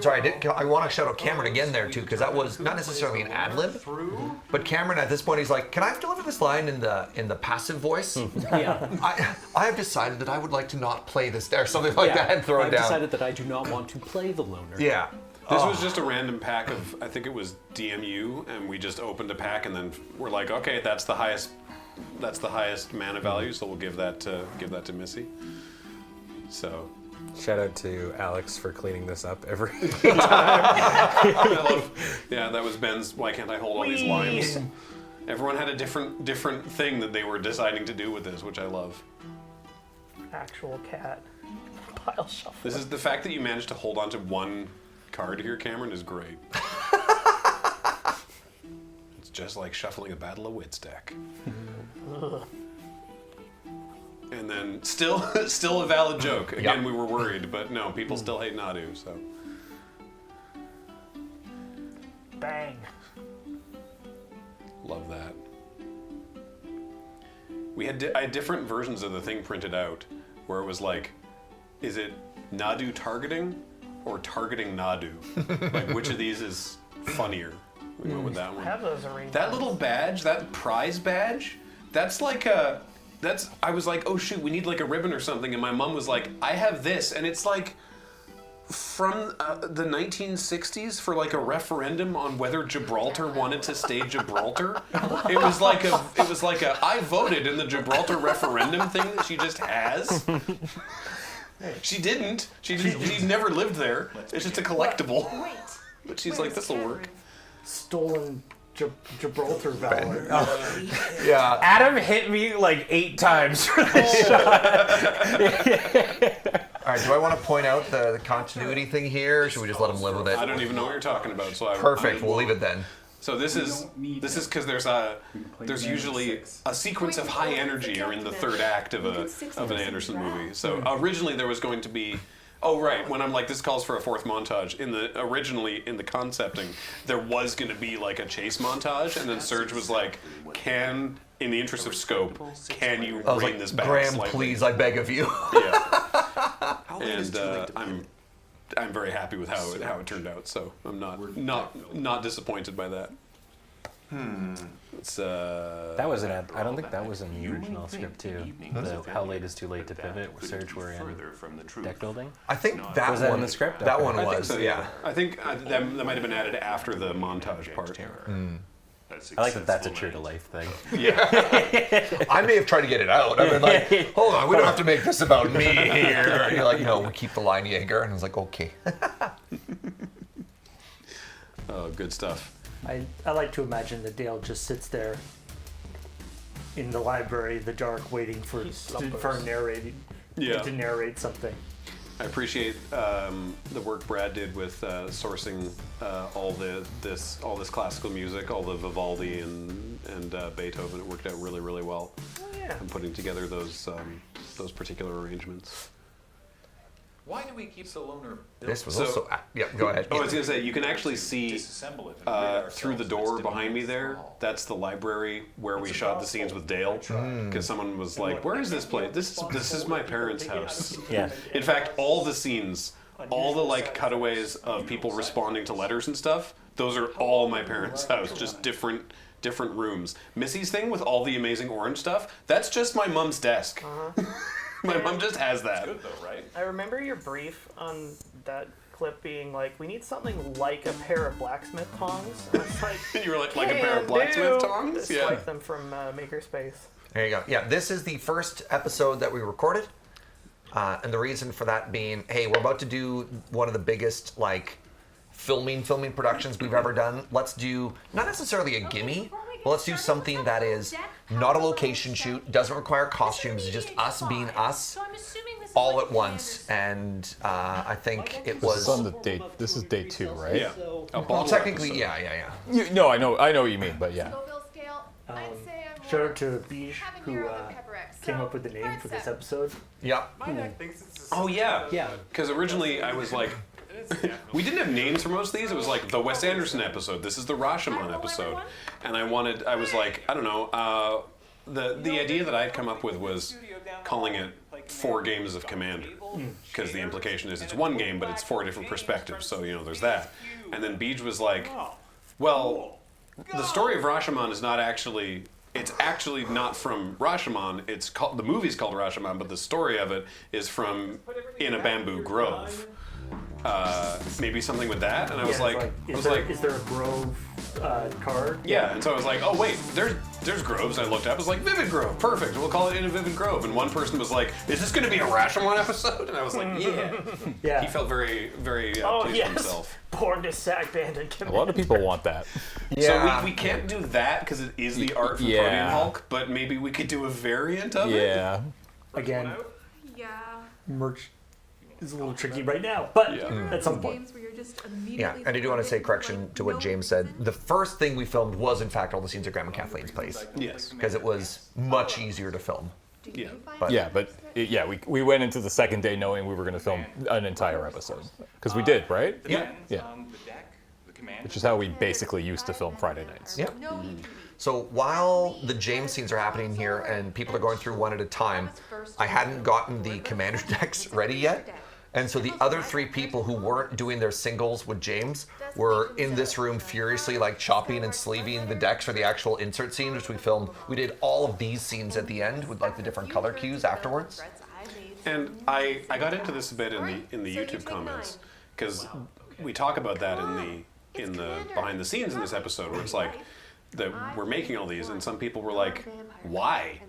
Sorry, I want to shout out Cameron again there too, because that was not necessarily an ad lib, but Cameron at this point he's like, "Can I deliver this line in the passive voice? Yeah. I have decided that I would like to not play this or something like that and throw it I've down." decided that I do not want to play the loner. Yeah. This was just a random pack of, I think it was DMU, and we just opened a pack, and then we're like, okay, that's the highest mana value, so we'll give that to Missy. So, Shout out to Alex for cleaning this up every I love, yeah, that was Ben's. Why can't I hold all these lines? Everyone had a different thing that they were deciding to do with this, which I love. Actual cat. Pile shuffle. This is the fact that you managed to hold on to one card here, Cameron, is great. It's just like shuffling a Battle of Wits deck. And then still a valid joke. Again, Yep. we were worried, but no, people still hate Nadu, so. Bang. Love that. I had different versions of the thing printed out, where it was like, is it Nadu targeting or targeting Nadu? Like, which of these is funnier? We went with that I one. have those arranged. That little badge, that prize badge, that's like a, I was like, oh shoot, we need like a ribbon or something, and my mom was like, I have this, and it's like from the 1960s for like a referendum on whether Gibraltar wanted to stay Gibraltar. It was like a I voted in the Gibraltar referendum thing that she just has. She didn't. She never lived there. It's just a collectible. Wait. But she's like, this'll work. Stolen Gibraltar valor. Yeah. Adam hit me like 8 times for this shot. All right, do I want to point out the continuity thing here, or should we just let him live with it? I don't even know what you're talking about, so Perfect, we'll leave it then. So this is because there's usually a sequence of high energy or in the third act of an Anderson movie. So originally there was going to be, oh right, when I'm like this calls for a fourth montage. Originally in the concepting there was going to be like a chase montage, and then Serge was like, in the interest of scope, can you I was rein like, this back Graham, slightly? please, I beg of you. Yeah. And I'm very happy with how it turned out. So I'm not disappointed by that. It's That was I don't think that was in the original script too. The How Late Is Too Late to Pivot search we're in deck building. I think that was that one in the script. That Okay. one I think was. so, Yeah. I think that might have been added after the montage part. I like that that's a true to life thing. Yeah. I may have tried to get it out. I mean, like, hold on, we don't have to make this about me here. And you're like, we keep the line, Jaeger. And I was like, okay. Oh, good stuff. I like to imagine that Dale just sits there in the library in the dark waiting for narrating to narrate something. I appreciate the work Brad did with sourcing all this classical music, all the Vivaldi and Beethoven. It worked out really, really well. Oh, yeah. And putting together those particular arrangements. Why do we keep the loner? This was also. Yeah, go ahead. Oh, I was going to say, you can actually see through the door behind me there, that's the library where we shot the scenes with Dale. Because someone was like, where is this place? This is my parents' house. Yeah. In fact, all the scenes, all the like cutaways of people responding to letters and stuff, those are all my parents' house, just different rooms. Missy's thing with all the amazing orange stuff, that's just my mom's desk. My mom just has that. Good though, right? I remember your brief on that clip being like, we need something like a pair of blacksmith tongs. And it's like, And you were like a pair of blacksmith tongs? Just Yeah. like them from Makerspace. There you go. Yeah, this is the first episode that we recorded. And the reason for that being, hey, we're about to do one of the biggest, like, filming productions we've ever done. Let's do, not necessarily a gimme, but let's do something that is not a location shoot, doesn't require costumes, it's just us being us all at once. And I think it was... This is day 2, right? Yeah. Well, technically, yeah. No, I know what you mean, but yeah. Shout out to Beej who came up with the name for this episode. Yeah. Oh, yeah. Yeah. Because originally I was like, we didn't have names for most of these. It was like the Wes Anderson episode. This is the Rashomon episode. And I was like, I don't know. The idea that I had come up with was calling it 4 Games of Commander. Because the implication is it's one game, but it's 4 different perspectives. So, there's that. And then Beej was like, well, the story of Rashomon is not actually... It's actually not from Rashomon. The movie's called Rashomon, but the story of it is from In a Bamboo Grove. Maybe something with that, and I was like, is there a grove card? Yeah, and so I was like, oh wait, there's groves. I looked up, I was like, Vivid Grove, perfect. We'll call it In a Vivid Grove. And one person was like, is this going to be a Rashomon episode? And I was like, yeah. He felt very, very pleased with himself. Born to sack band and A lot of people want that. Yeah. So we can't do that because it is the art from Podium Hulk, but maybe we could do a variant of it. Yeah. Again, Yeah. merch is a little tricky right now, but at some point. Yeah, and I do want to say correction to what James said. The first thing we filmed was, in fact, all the scenes at Grandma Kathleen's place. Yes. Because it was much easier to film. Yeah. We went into the second day knowing we were going to film an entire episode. Because we did, right? Yeah. Which is how we basically used to film Friday nights. Yep. So while the James scenes are happening here and people are going through one at a time, I hadn't gotten the commander decks ready yet. And so the other 3 people who weren't doing their singles with James were in this room furiously like chopping and sleeving the decks for the actual insert scene, which we filmed. We did all of these scenes at the end with like the different color cues afterwards. And I got into this a bit in the YouTube comments because we talk about that in the behind the scenes in this episode where it's like that we're making all these and some people were like, why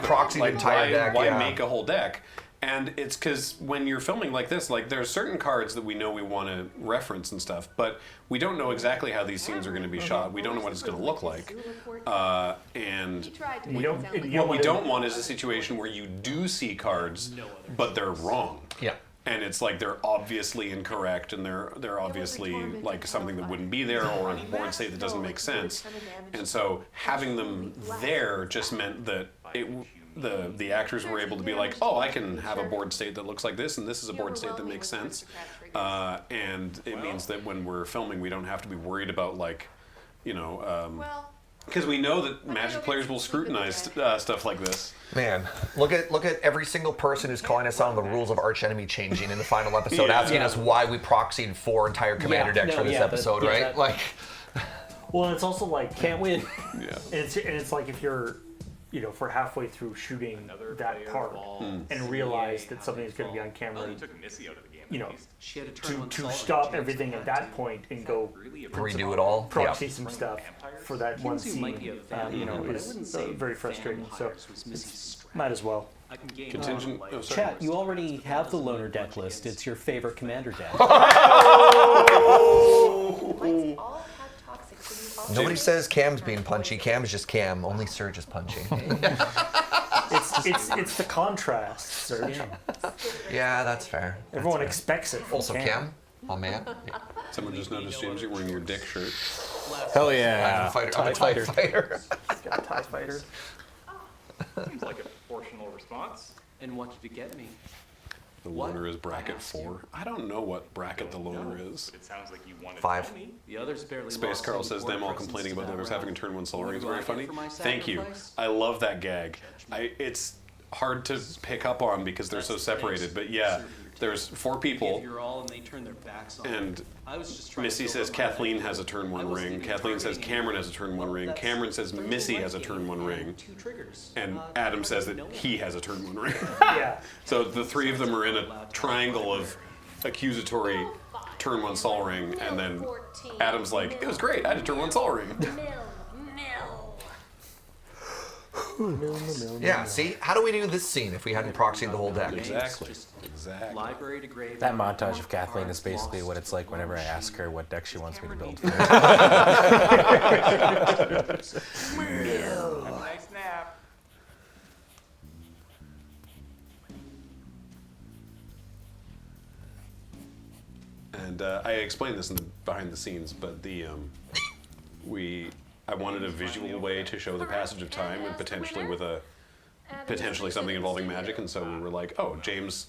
proxy the entire deck? Why make a whole deck? And it's because when you're filming like this, like there's certain cards that we know we want to reference and stuff, but we don't know exactly how these scenes are going to be shot. We don't know what it's going to look like. And what we don't want is a situation where you do see cards, but they're wrong. Yeah. And it's like they're obviously incorrect and they're obviously like something that wouldn't be there or a board state that doesn't make sense. And so having them there just meant that the actors were able to be like, oh, I can have a board state that looks like this, and this is a board state that makes sense. And it means that when we're filming, we don't have to be worried about like, because we know that Magic players will scrutinize stuff like this. Man, look at every single person who's calling us on the rules of Arch Enemy changing in the final episode, asking us why we proxied 4 entire commander decks for this episode, right? Well, and it's also like can't win. Yeah. And it's like if you're, for halfway through shooting that part and realize that something is going to be on camera, to stop everything at that point and go redo it all. proxy some stuff for that one scene, is very frustrating. So might as well. Contingent. Chat, you already have the loner deck list. It's your favorite commander deck. Nobody says Cam's being punchy. Cam's just Cam. Only Serge is punchy. It's the contrast, Serge. Yeah, that's fair. Everyone expects it. Also, Cam, oh man. Someone just noticed, James, you're wearing your dick shirt. Hell yeah. I'm a TIE fighter. Got a TIE fighter. Seems like a proportional response. And what did it get me? The loner is bracket 4. I don't know what bracket the loner is. It sounds like you wanted 5. The others barely Space lost Carl any says board them all presence complaining to about that others round. having to turn one solar What is do very I get funny. for my Thank you. sacrifice? I love that gag. It's hard to pick up on because they're so separated, but yeah, there's 4 people. Give your all and they turn their backs on And it. I was just trying Missy to says build up my Kathleen life. has a turn I 1 wasn't ring. even Kathleen says targeting Cameron anyone. has a turn 1 ring. That's Cameron says 30 Missy right has a game turn 1 ring. and 2 triggers. And Adam says that he has a turn 1 ring. Yeah. So the 3 of them are in a triangle of accusatory turn 1 sol ring, and then Adam's like, it was great, I had a turn 1 sol ring. Yeah, see? How do we do this scene if we hadn't proxied the whole deck? Exactly. Library to grave. That montage of Kathleen is basically what it's like whenever I ask her what deck she wants me to build. Have a nice nap. And I explained this in the behind the scenes, but I wanted a visual way to show the passage of time and potentially with potentially something involving magic, and so we were like, oh, James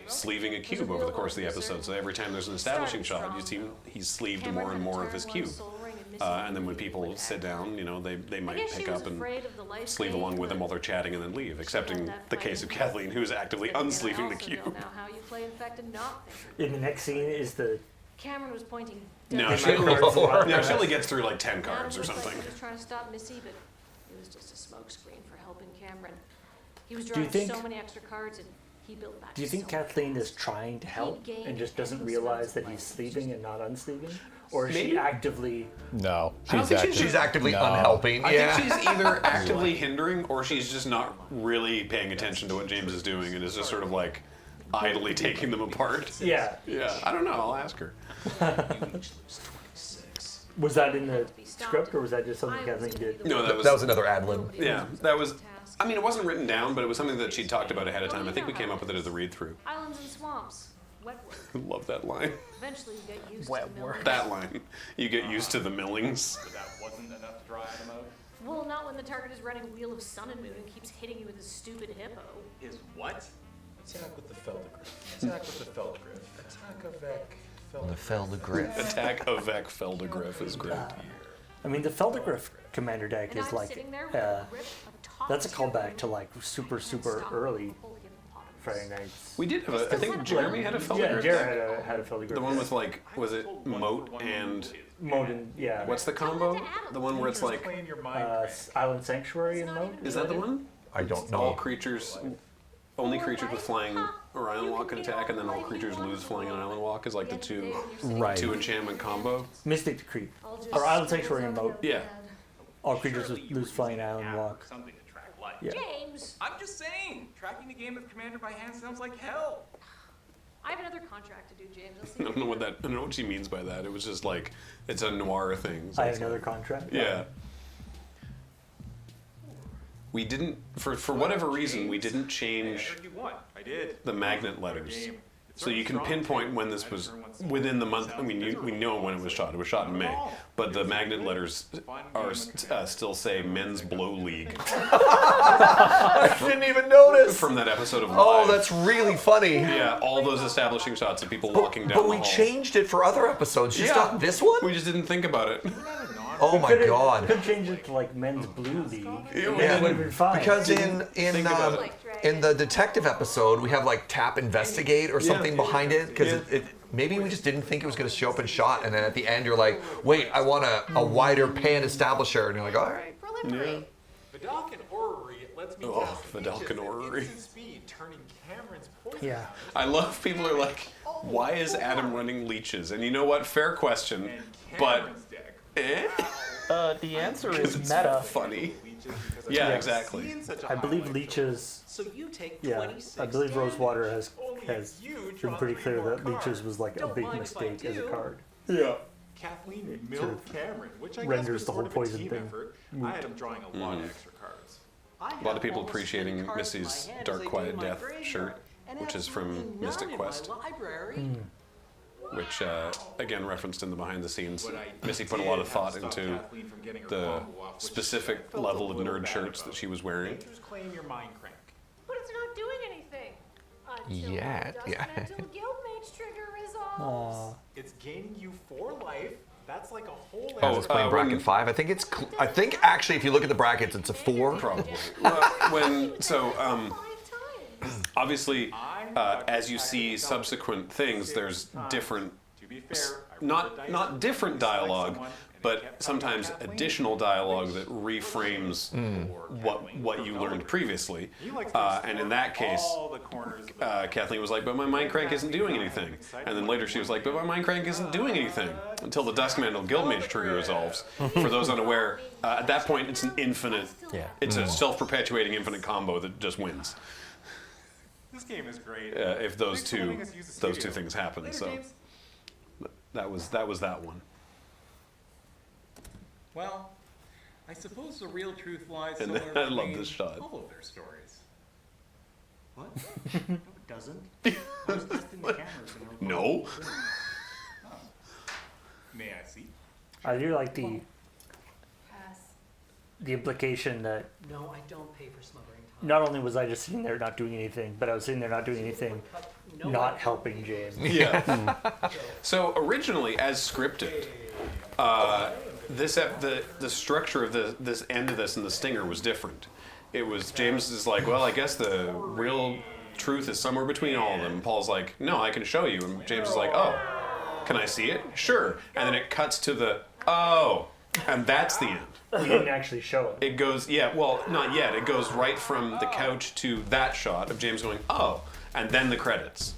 sleeving a cube over the course of the episode. So every time there's an establishing shot, you see he's sleeved more and more of his cube. And then when people sit down, they might pick up and sleeve along with them while they're chatting and then leave, except in the case of Kathleen, who's actively unsleeving the cube. In the next scene is the Cameron was pointing. No, she only gets through like 10 cards or something. He was trying to stop Missy, but it was just a smokescreen for helping Cameron. He was Do you drawing think- so many extra cards, and he built back. Do you think Kathleen is trying to help and just doesn't realize that he's sleeving and not unsleeving? Or is she Maybe. actively... No. I don't think She's actively No. unhelping. I Yeah. think she's either actively hindering or she's just not really paying attention to what James is doing and is just sort of like idly taking them apart. Yeah. Yeah, I don't know. I'll ask her. Was that in the script or was that just something Kathleen did? No, That was another ad lib. Yeah, that was. I mean, it wasn't written down, but it was something that she talked about ahead of time. I think we came up with it as a read-through. Islands and swamps, wet work. I love that line. Eventually, you get used Wet to work. milling. That line. You get used to the millings. But that wasn't enough to draw Adam out. Well, not when the target is running Wheel of Sun and Moon and keeps hitting you with his stupid hippo. Is what? Attack with the Feldegriff. Attack with the Feldegriff. Attack avec The Feldegriff. Attack avec Feldegriff is great. I mean, the Feldegriff commander deck And is I'm like... sitting there with a grip of top that's a tier callback to moon like super early Friday nights. We did have I think Jeremy had a Yeah, Feldegriff. Jared had a Feldegriff. The one with like, was it Moat and... Moden, yeah. What's the combo? The one where it's like... Island Sanctuary and Mode? Is that the one? I don't know. All creatures... Only creatures with flying or island walk can attack, and then all creatures lose flying and island walk is like the two enchantment combo. Mystic Decree. Or Island Sanctuary and Mode. Yeah. All creatures lose flying island walk. Something to track life. Yeah. James! I'm just saying, tracking the game of Commander by hand sounds like hell. I have another contract to do, James. I'll see I you don't know what I don't know what she means by that. It was just like it's a noir thing. So I have it's another like- contract? Yeah. We didn't, for whatever reason, we didn't change You won. I did. the magnet letters. So you can pinpoint when this was within the month. I mean, we know when it was shot. It was shot in May. But the magnet letters are still say Men's Blow League. I didn't even notice. From that episode of Live. Oh, that's really funny. Yeah, all those establishing shots of people walking down But the we hall. changed it for other episodes. Just not this one? We just didn't think about it. Oh my God. Could change it to like men's blue league. Yeah, It would have been fine. because in the detective episode, we have like tap investigate or something behind it because maybe we just didn't think it was going to show up in shot, and then at the end you're like, wait, I want a wider pan establisher, and you're like, all right. Preliminary. Vidalcan Orrery lets me test Vidalcan Orrery. instant speed, turning Cameron's poison. Yeah. I love people are like, why is Adam running leeches? And you know what? Fair question, but The answer is it's meta. funny. Yeah, exactly. I believe leeches. So you take Yeah, 26 I believe Rosewater damage. has been pretty clear that leeches was like a Don't big mind if I mistake as a do. card. Yeah. Kathleen Sort milled of Cameron, which I guess renders was the whole sort of a poison team thing effort. I moot. had him drawing a lot of extra cards. A lot of people appreciating Missy's Dark Quiet Death shirt, which is from Mystic Quest, which again referenced in the behind the scenes. Missy put a lot of thought into the specific level of nerd shirts that she was wearing. Just claim your mind crank. But it's not doing anything. Until Yeah, the yeah. Dustmantle Guildmage trigger resolves. Aw. It's gaining you 4 life. That's like a whole I was playing bracket 5. I think I think actually, if you look at the brackets, it's a 4. Probably. Obviously, as you see subsequent things, there's different, not different dialogue, but sometimes additional dialogue that reframes what you learned previously. And in that case, Kathleen was like, but my mind crank isn't doing anything. And then later she was like, but my mind crank isn't doing anything until the Duskmantle Guildmage trigger resolves. For those unaware, at that point it's an infinite, it's a self-perpetuating infinite combo that just wins. This game is great. If those two things happen. Later, So James. that was that one. Well, I suppose the real truth lies And somewhere I love between this shot. all of their stories. What? No, it doesn't. I was testing the cameras. And No. May I see? I do like the implication that No, I don't pay for smothering time. not only was I just sitting there not doing anything, but I was sitting there not doing anything, not helping James. Yeah. So originally, as scripted, the structure of this end of this and the stinger was different. It was James is like, well, I guess the real truth is somewhere between all of them. And Paul's like, no, I can show you. And James is like, oh, can I see it? Sure. And then it cuts to the and that's the end. We didn't actually show it. It goes, yeah, well, not yet. It goes right from the couch to that shot of James going, oh, and then the credits.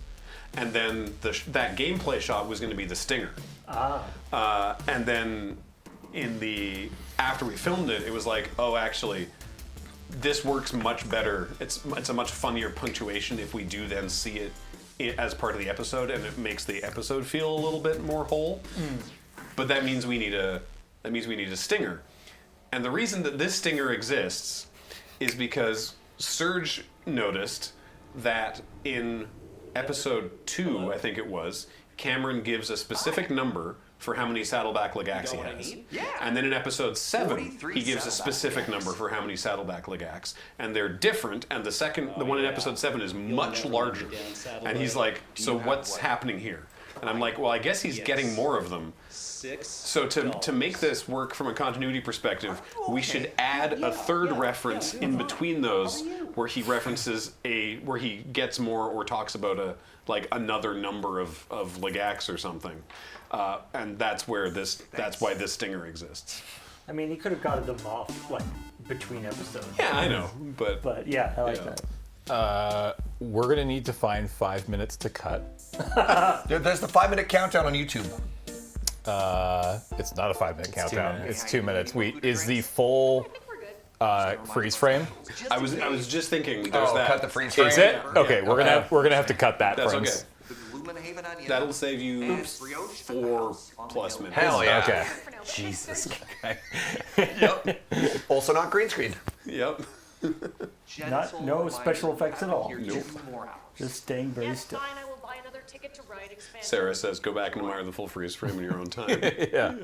And then that gameplay shot was going to be the stinger. And then after we filmed it, it was like, oh, actually, this works much better. It's a much funnier punctuation if we do then see it as part of the episode, and it makes the episode feel a little bit more whole. But that means we need a stinger. And the reason that this stinger exists is because Serge noticed that in episode 2, I think it was, Cameron gives a specific number for how many Saddleback Legacs he has. And then in episode 7, he gives a specific number for how many Saddleback Legacs. And they're different, and the one in episode 7 is much larger. And he's like, so what's happening here? And I'm like, well, I guess he's getting more of them. So to make this work from a continuity perspective, we should add a third reference in between those where he references where he gets more or talks about another number of Legacs or something. And that's why this stinger exists. I mean, he could have gotten them off like between episodes. Yeah, I know, but yeah, I like that. We're gonna need to find 5 minutes to cut. There's the 5-minute countdown on YouTube. It's not a 5-minute countdown. It's 2 minutes. Is the full freeze frame? I was just thinking. There's that. Cut the freeze frame. Is it? Okay, we're gonna have to cut that. That's friends. okay. That'll save you 4+ minutes. Hell yeah. Okay. Jesus. Yep. Also not green screen. Yep. No special effects at all. Nope. Just staying very still. Fine, I will buy another ticket to ride Expansion. Sarah says, go back and admire the full freeze frame in your own time. Yeah.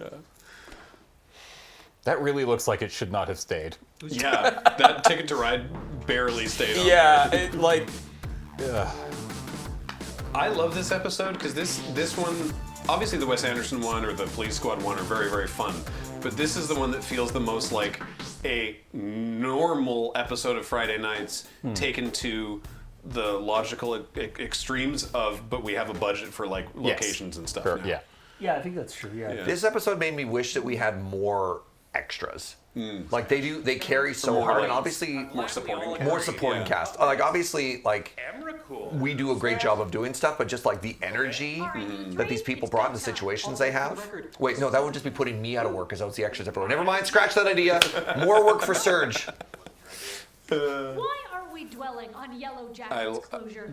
That really looks like it should not have stayed. Yeah, that Ticket to Ride barely stayed on. Yeah, there. I love this episode because this one, obviously the Wes Anderson one or the Police Squad one are very, very fun. But this is the one that feels the most like a normal episode of Friday Nights taken to the logical extremes of, but we have a budget for like locations and stuff. Now. Yeah. Yeah, I think that's true. Yeah. This episode made me wish that we had more extras. Like they carry so hard, and obviously more supporting cast. Like obviously, like we do a great job of doing stuff, but just like the energy that these people brought in the situations they have. Wait, no, that would just be putting me out of work because that was the extras everywhere. Never mind, scratch that idea. More work for Surge. Why are we dwelling on Yellow Jacket's closure?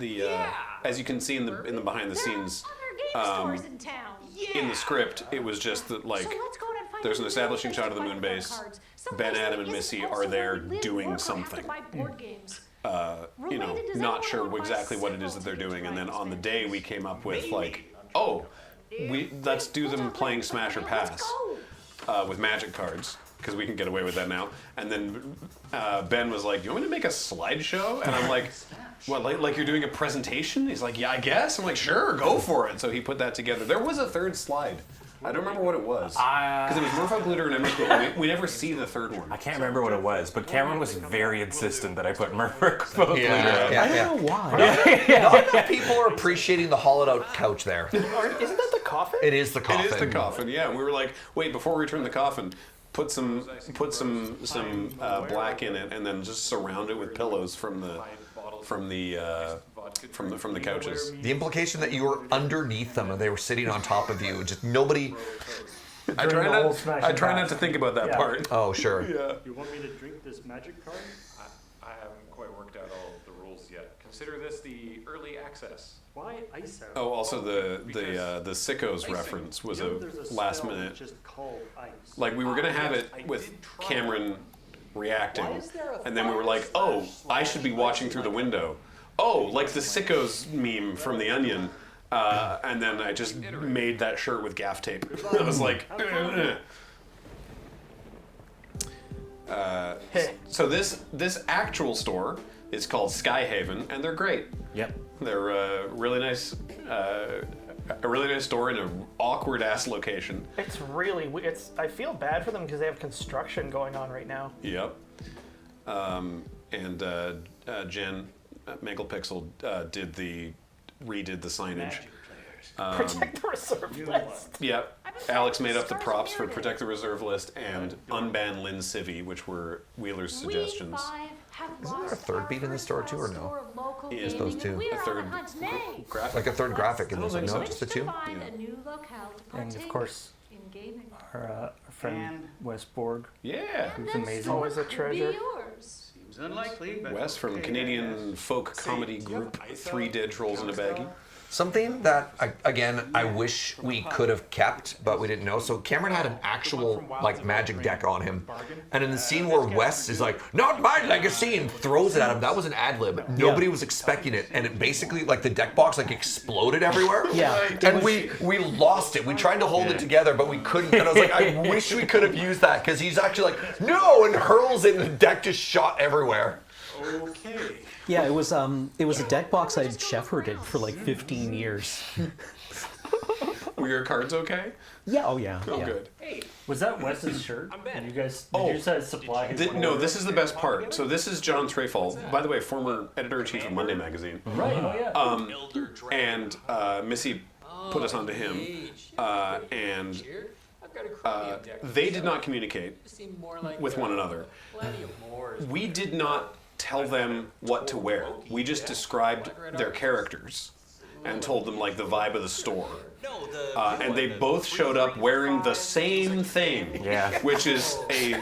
As you can see in the behind the scenes, Stores in town. in the script, it was just that like there's an establishing shot of the moon base. Ben, Adam, and Missy are there doing something. Not sure exactly what it is that they're doing, and then on the day we came up with like, let's do them playing Smash or Pass with magic cards. Because we can get away with that now. And then Ben was like, "You want me to make a slideshow?" And I'm like, "What? Like you're doing a presentation?" He's like, "Yeah, I guess." I'm like, "Sure, go for it." So he put that together. There was a third slide. I don't remember what it was. Because it was Merfolk Looter and Emrakul. We never see the third one. I can't remember what it was, but Cameron was very insistent that I put Merfolk Looter. I don't know why. Not enough people are appreciating the hollowed out couch there. Isn't that the coffin? It is the coffin. It is the coffin. Yeah, we were like, wait, before we return the coffin. Put some black in it, and then just surround it with pillows from the couches. The implication that you were underneath them and they were sitting on top of you, just nobody. I try not to think about that part. Oh, sure. Yeah. You want me to drink this magic card? I haven't quite worked out all of the rules yet. Consider this the early access. Why ice out? Oh, also the Sickos reference was a last minute. Just called ice. Like we were gonna have it with Cameron reacting, and then we were like, oh, I should be watching through the window. Oh, like the Sickos meme from The Onion. And then I just made that shirt with gaff tape. I was like, so this actual store is called Skyhaven, and they're great. Yep. They're a really nice store in an awkward ass location. It's really I feel bad for them because they have construction going on right now. Yep. And Jen Megapixel redid the signage. Protect the reserve list. Yep. Alex made up the props for Protect the Reserve List and Unban Lynn Civvy, which were Wheeler's suggestions. Isn't there a third beat in the store too, or no? Just those two. A third graphic. Like a third graphic in this one, no? Just the two? And of course, our friend Wes Borg. Yeah. Who's amazing. Always a treasure. Seems unlikely, but Wes from Canadian folk comedy group 3 Dead Trolls in a Baggie. Something that, again, I wish we could have kept, but we didn't know. So Cameron had an actual, like, magic deck on him. And in the scene where Wes is like, not my legacy, and throws it at him, that was an ad-lib. Nobody was expecting it. And it basically, like, the deck box, like, exploded everywhere. Yeah. And we lost it. We tried to hold it together, but we couldn't. And I was like, I wish we could have used that, because he's actually like, no, and hurls it, and the deck just shot everywhere. Okay. Yeah, it was a deck box I'd shepherded for like 15 years. Were your cards okay? Yeah, oh yeah. Oh, yeah. good. Was that Wes's shirt? Did you guys supply his No, this is the best part. So this is John Trefall, by the way, former editor-in-chief of Monday Magazine. Right, oh yeah. And Missy put us onto him, and they did not communicate with one another. We did not tell them what to wear. We just described their characters and told them like the vibe of the store. And they both showed up wearing the same thing, which is a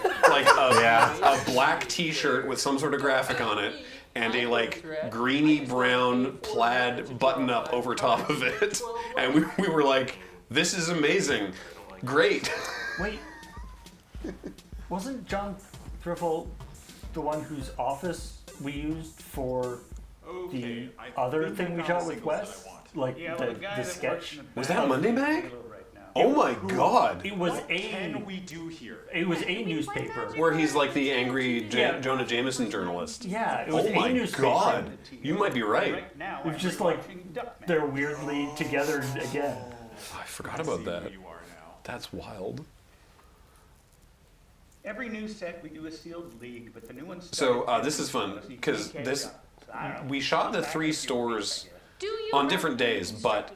black T-shirt with some sort of graphic on it, and a like greeny brown plaid button-up over top of it. And we were like, "This is amazing, great." Wait, wasn't John Thriffle the one whose office we used for the other thing we shot with Wes? Like the sketch? Was that Monday Mag? Oh my God! It was What can we do here? It was a newspaper. Where he's like the angry Jonah Jameson journalist. Yeah, it was oh my a newspaper. God! You might be right. It was just like they're weirdly together again. I forgot about that. That's wild. Every new set we do a sealed league, but the new one's So this is fun because we shot the 3 stores on different days, but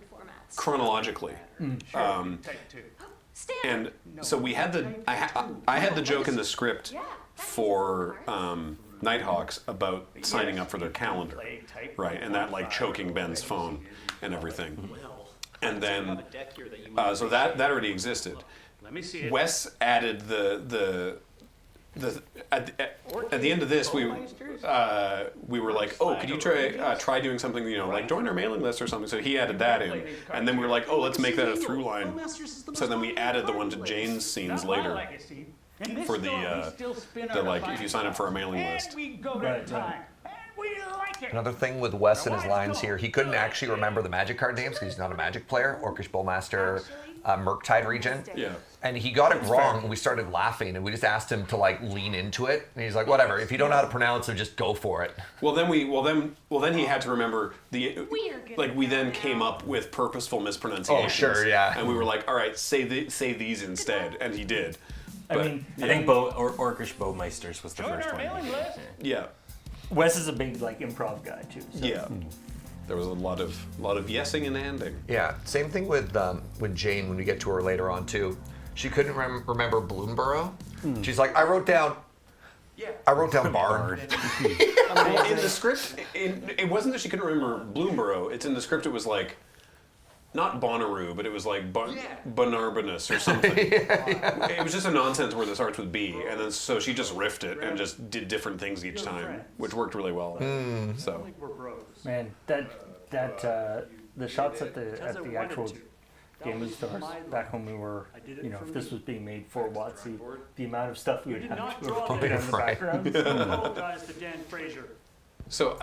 chronologically. And so we had I had the joke in the script for Nighthawks about signing up for their calendar, right? And that like choking Ben's phone and everything. And then so that already existed. Wes added at the end of this we were like, oh, could you try doing something, like join our mailing list or something. So he added that in, and then we were like, oh, let's make that a through line. So then we added the one to Jane's scenes later for the like if you sign up for our mailing list. Another thing with Wes and his lines here, he couldn't actually remember the magic card names because he's not a magic player. Orcish Bowmaster, Murktide Regent. Yeah. And he got it wrong, and we started laughing, and we just asked him to like lean into it. And he's like, whatever, if you don't know how to pronounce them, just go for it. Well then he had to remember we then came up with purposeful mispronunciations. Oh sure, yeah. And we were like, all right, say these instead, and he did. But, I think Orcish Bowmeisters was the first one. Yeah. Wes is a big like improv guy too. So. Yeah. There was a lot of yesing and anding. Yeah. Same thing with Jane when we get to her later on too. She couldn't remember Bloomborough. She's like, I wrote down barn. In the script, it wasn't that she couldn't remember Bloomborough. It's in the script. It was like, not Bonnaroo, but it was like Bonarbonus or something. It was just a nonsense word that starts with B, and then so she just riffed it and just did different things each time, which worked really well. So, man, the shots at the actual gaming stores back when we were, if this was being made for WotC, the amount of stuff we would have to put in the background. Apologize to Dan Fraser. So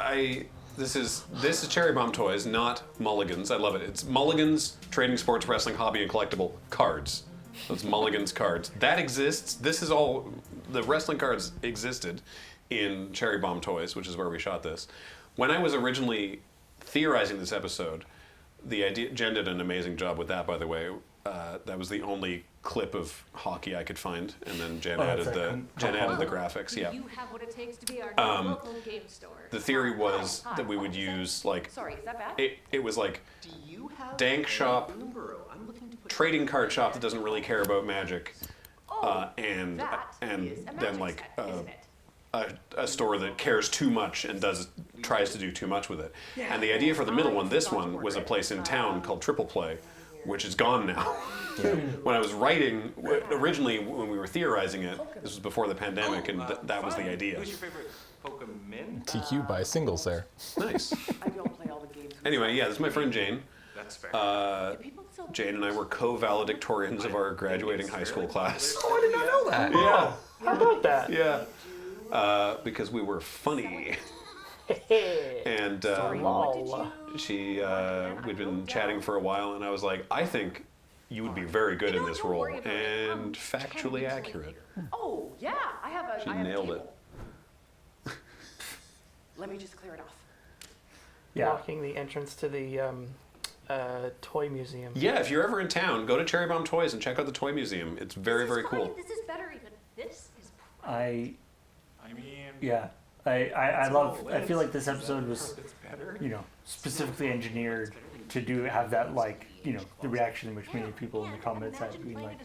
This is Cherry Bomb Toys, not Mulligan's. I love it. It's Mulligan's Trading Sports Wrestling Hobby and Collectible Cards. So it's Mulligan's Cards. That exists. This is all, the wrestling cards existed in Cherry Bomb Toys, which is where we shot this. When I was originally theorizing this episode, the idea, Jen did an amazing job with that, by the way. That was the only clip of hockey I could find, and then Jen added the graphics. Yeah. You have what it takes to be our local game store. The theory was that we would use like, sorry, is that bad? It was like dank shop, trading card shop that doesn't really care about magic, and then like a store that cares too much and tries to do too much with it. And the idea for the middle one, this one, was a place in town called Triple Play, which is gone now. When I was writing, originally when we were theorizing it, this was before the pandemic, and that was the idea. Who's your favorite Pokemon? TQ by singles there. Nice. I don't play all the games. Anyway, yeah, this is my friend Jane. That's fair. Jane and I were co-valedictorians of our graduating high school class. Oh, I did not know that. Yeah. How about that? Yeah. Because we were funny. And we'd been chatting for a while, and I was like, I think you would be very good in this role, and factually accurate. Oh, yeah, I have a. She nailed it. Let me just clear it off. Blocking the entrance to the toy museum. Yeah, if you're ever in town, go to Cherry Bomb Toys and check out the toy museum. It's very, very cool. This is better even. This is. I feel like this episode was, specifically engineered to have that, like, the reaction which many people in the comments had been like,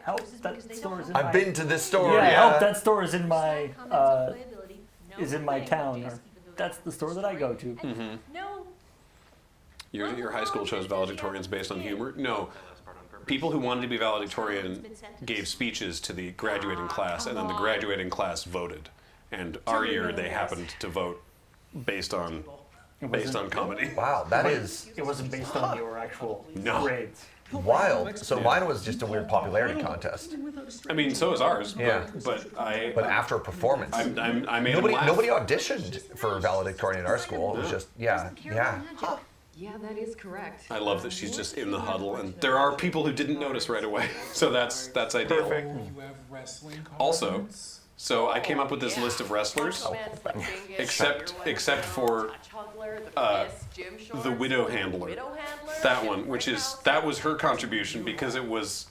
help, that store is in I've been to this store. Yeah, help, that store is in my town, or that's the store that I go to. Mm-hmm. Your high school chose valedictorians based on humor? No. People who wanted to be valedictorian gave speeches to the graduating class, and then the graduating class voted. And our year, they happened to vote based on comedy. Wow, that is... It wasn't based on your actual grades. Wild. So mine was just a weird popularity contest. I mean, so is ours. Yeah. But after a performance, I made them laugh. Nobody auditioned for valedictorian in our school. It was just, yeah. Yeah, that is correct. I love that she's just in the huddle, and there are people who didn't notice right away, so that's ideal. Perfect. You have wrestling cards. Also, so I came up with this list of wrestlers, except for the Widow Handler. That one, that was her contribution because it was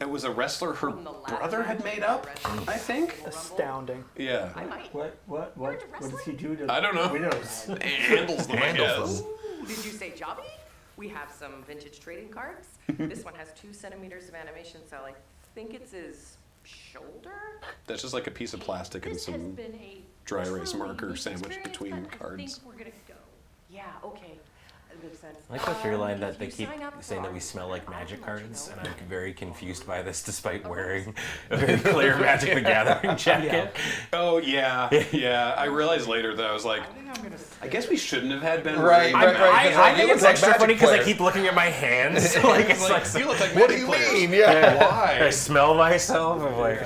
it was a wrestler her brother had made up, I think. Astounding. Yeah. What does he do to I don't know. widows? Handles them, I guess. Did you say Jobby? We have some vintage trading cards. This one has 2 centimeters of animation, so I think it's his shoulder. That's just like a piece of plastic and some dry erase marker sandwiched between cards. We're gonna go. Yeah, okay. That makes sense. I like the through line that they keep saying that we smell like magic cards, and I'm very confused by this despite wearing a very clear Magic the Gathering jacket. Oh, yeah. Yeah. I realized later that I was like, I guess we shouldn't have had Ben. Right. I think it's extra magic funny because I player. keep looking at my hands. Like, it's like, you look like What do magic you players. mean? Yeah. Why? I smell myself. I'm like,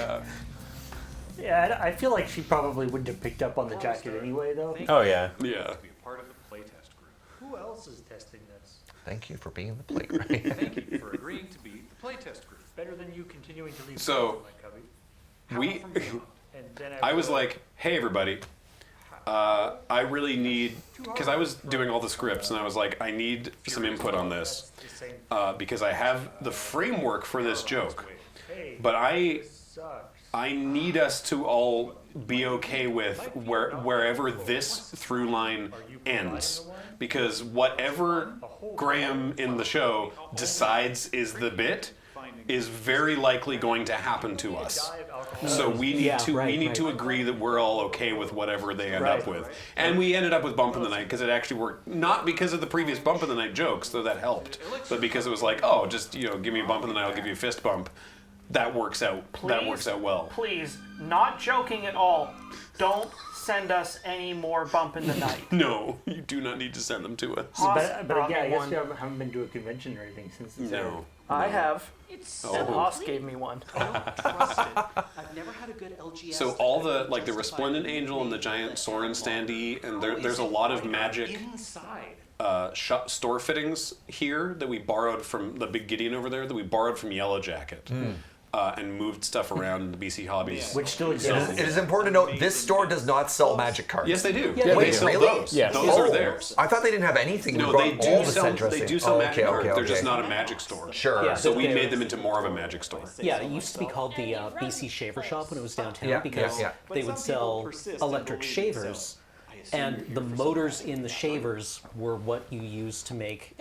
Yeah, I feel like she probably wouldn't have picked up on the jacket anyway, though. oh yeah. Yeah. Be a part of the playtest group. Who else is testing this? Thank you for being in the playground. Thank you for agreeing to be the playtest group. Better than you continuing to leave So, my cubby. And then I was like, hey, everybody. I really need, because I was doing all the scripts, and I was like, I need some input on this, because I have the framework for this joke, but I need us to all be okay with wherever this through line ends, because whatever Graham in the show decides is the bit is very likely going to happen to us. So we need to agree that we're all okay with whatever they end up with. And we ended up with Bump in the Night because it actually worked, not because of the previous Bump in the Night jokes, though that helped, but because it was like, oh, just, give me a bump in the night, I'll give you a fist bump. That works out. That works out well. Please, not joking at all. Don't send us any more Bump in the Night. No, you do not need to send them to us. But yeah, I guess you haven't been to a convention or anything since it's No. I have. Oh. And Haas gave me one. I've never had a good LGS. So all the, like the Resplendent Angel and the giant Soren standee, and there's a lot of magic store fittings here that we borrowed from the big Gideon over there that we borrowed from Yellow Jacket. And moved stuff around in the BC Hobbies. Which still exists. It is important to note this store does not sell magic cards. Yes, they do. Yeah, They sell really? those. Yes. Those are theirs. I thought they didn't have anything. No, they do sell magic cards. They're just not a magic store. Sure. Yeah, So we they're- made them into more of a magic store. Yeah, it used to be called the BC Shaver Shop when it was downtown Yeah, because yeah. they would sell electric shavers, and the motors in the shavers were what you used to make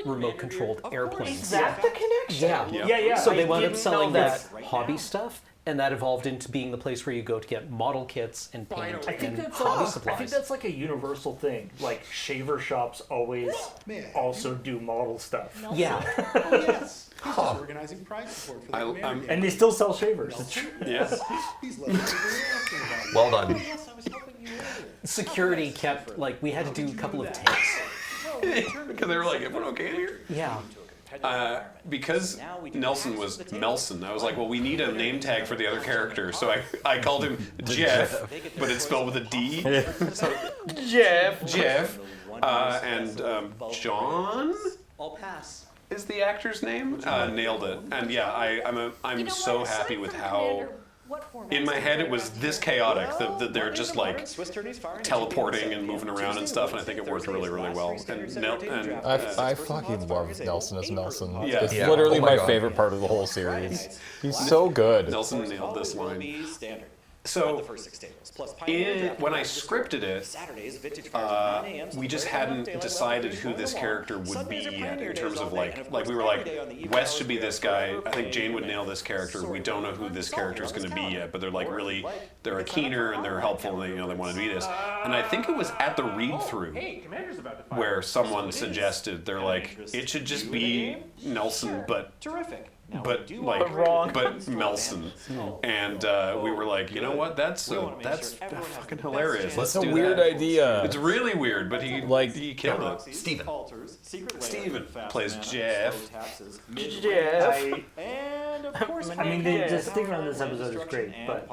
remote-controlled airplanes. Is that the connection? Yeah. So they I wound up didn't selling know this hobby stuff, and that evolved into being the place where you go to get model kits and paint I think and that's hobby I supplies. think that's like a universal thing. Like shaver shops always also do model stuff. Yeah. Oh, yes. He's just organizing pride support for the community. And they still sell shavers. It's true. Yes. He's lovely. Well done. Yes, I was helping you earlier. Security kept, like, we had to do a couple of takes. Because they were like, everyone okay in here? Yeah. Because Nelson was Melson, I was like, well, we need a name tag for the other character. So I called him Jeff, but it's spelled with a D. So Jeff. And John I'll pass. is the actor's name. Nailed it. And yeah, I'm so happy with how. In my head, it was this chaotic that they're just like teleporting and moving around and stuff, and I think it worked really, really well. I fucking love Nelson as Nelson. Yeah. It's Yeah. literally Oh my my God. favorite part of the whole series. He's so good. Nelson nailed this line. Standard. So, The first 6 tables. Plus Pioneer when I Draft scripted it, Saturdays, vintage cards at 9 a.m. we just hadn't decided who this character would be yet in terms of like we were like, Wes should be this guy. I think Jane would nail this character. We don't know who this character is going to be yet, but they're like really, they're a keener and they're helpful and they want to be this. And I think it was at the read through where someone suggested they're like, it should just be Nelson, but terrific. but Melson, and we were like, you know what? That's fucking hilarious. Let's That's a do weird that. idea. It's really weird, but he killed it. Steven Plays Jeff. I mean, the stinger on this episode is great, but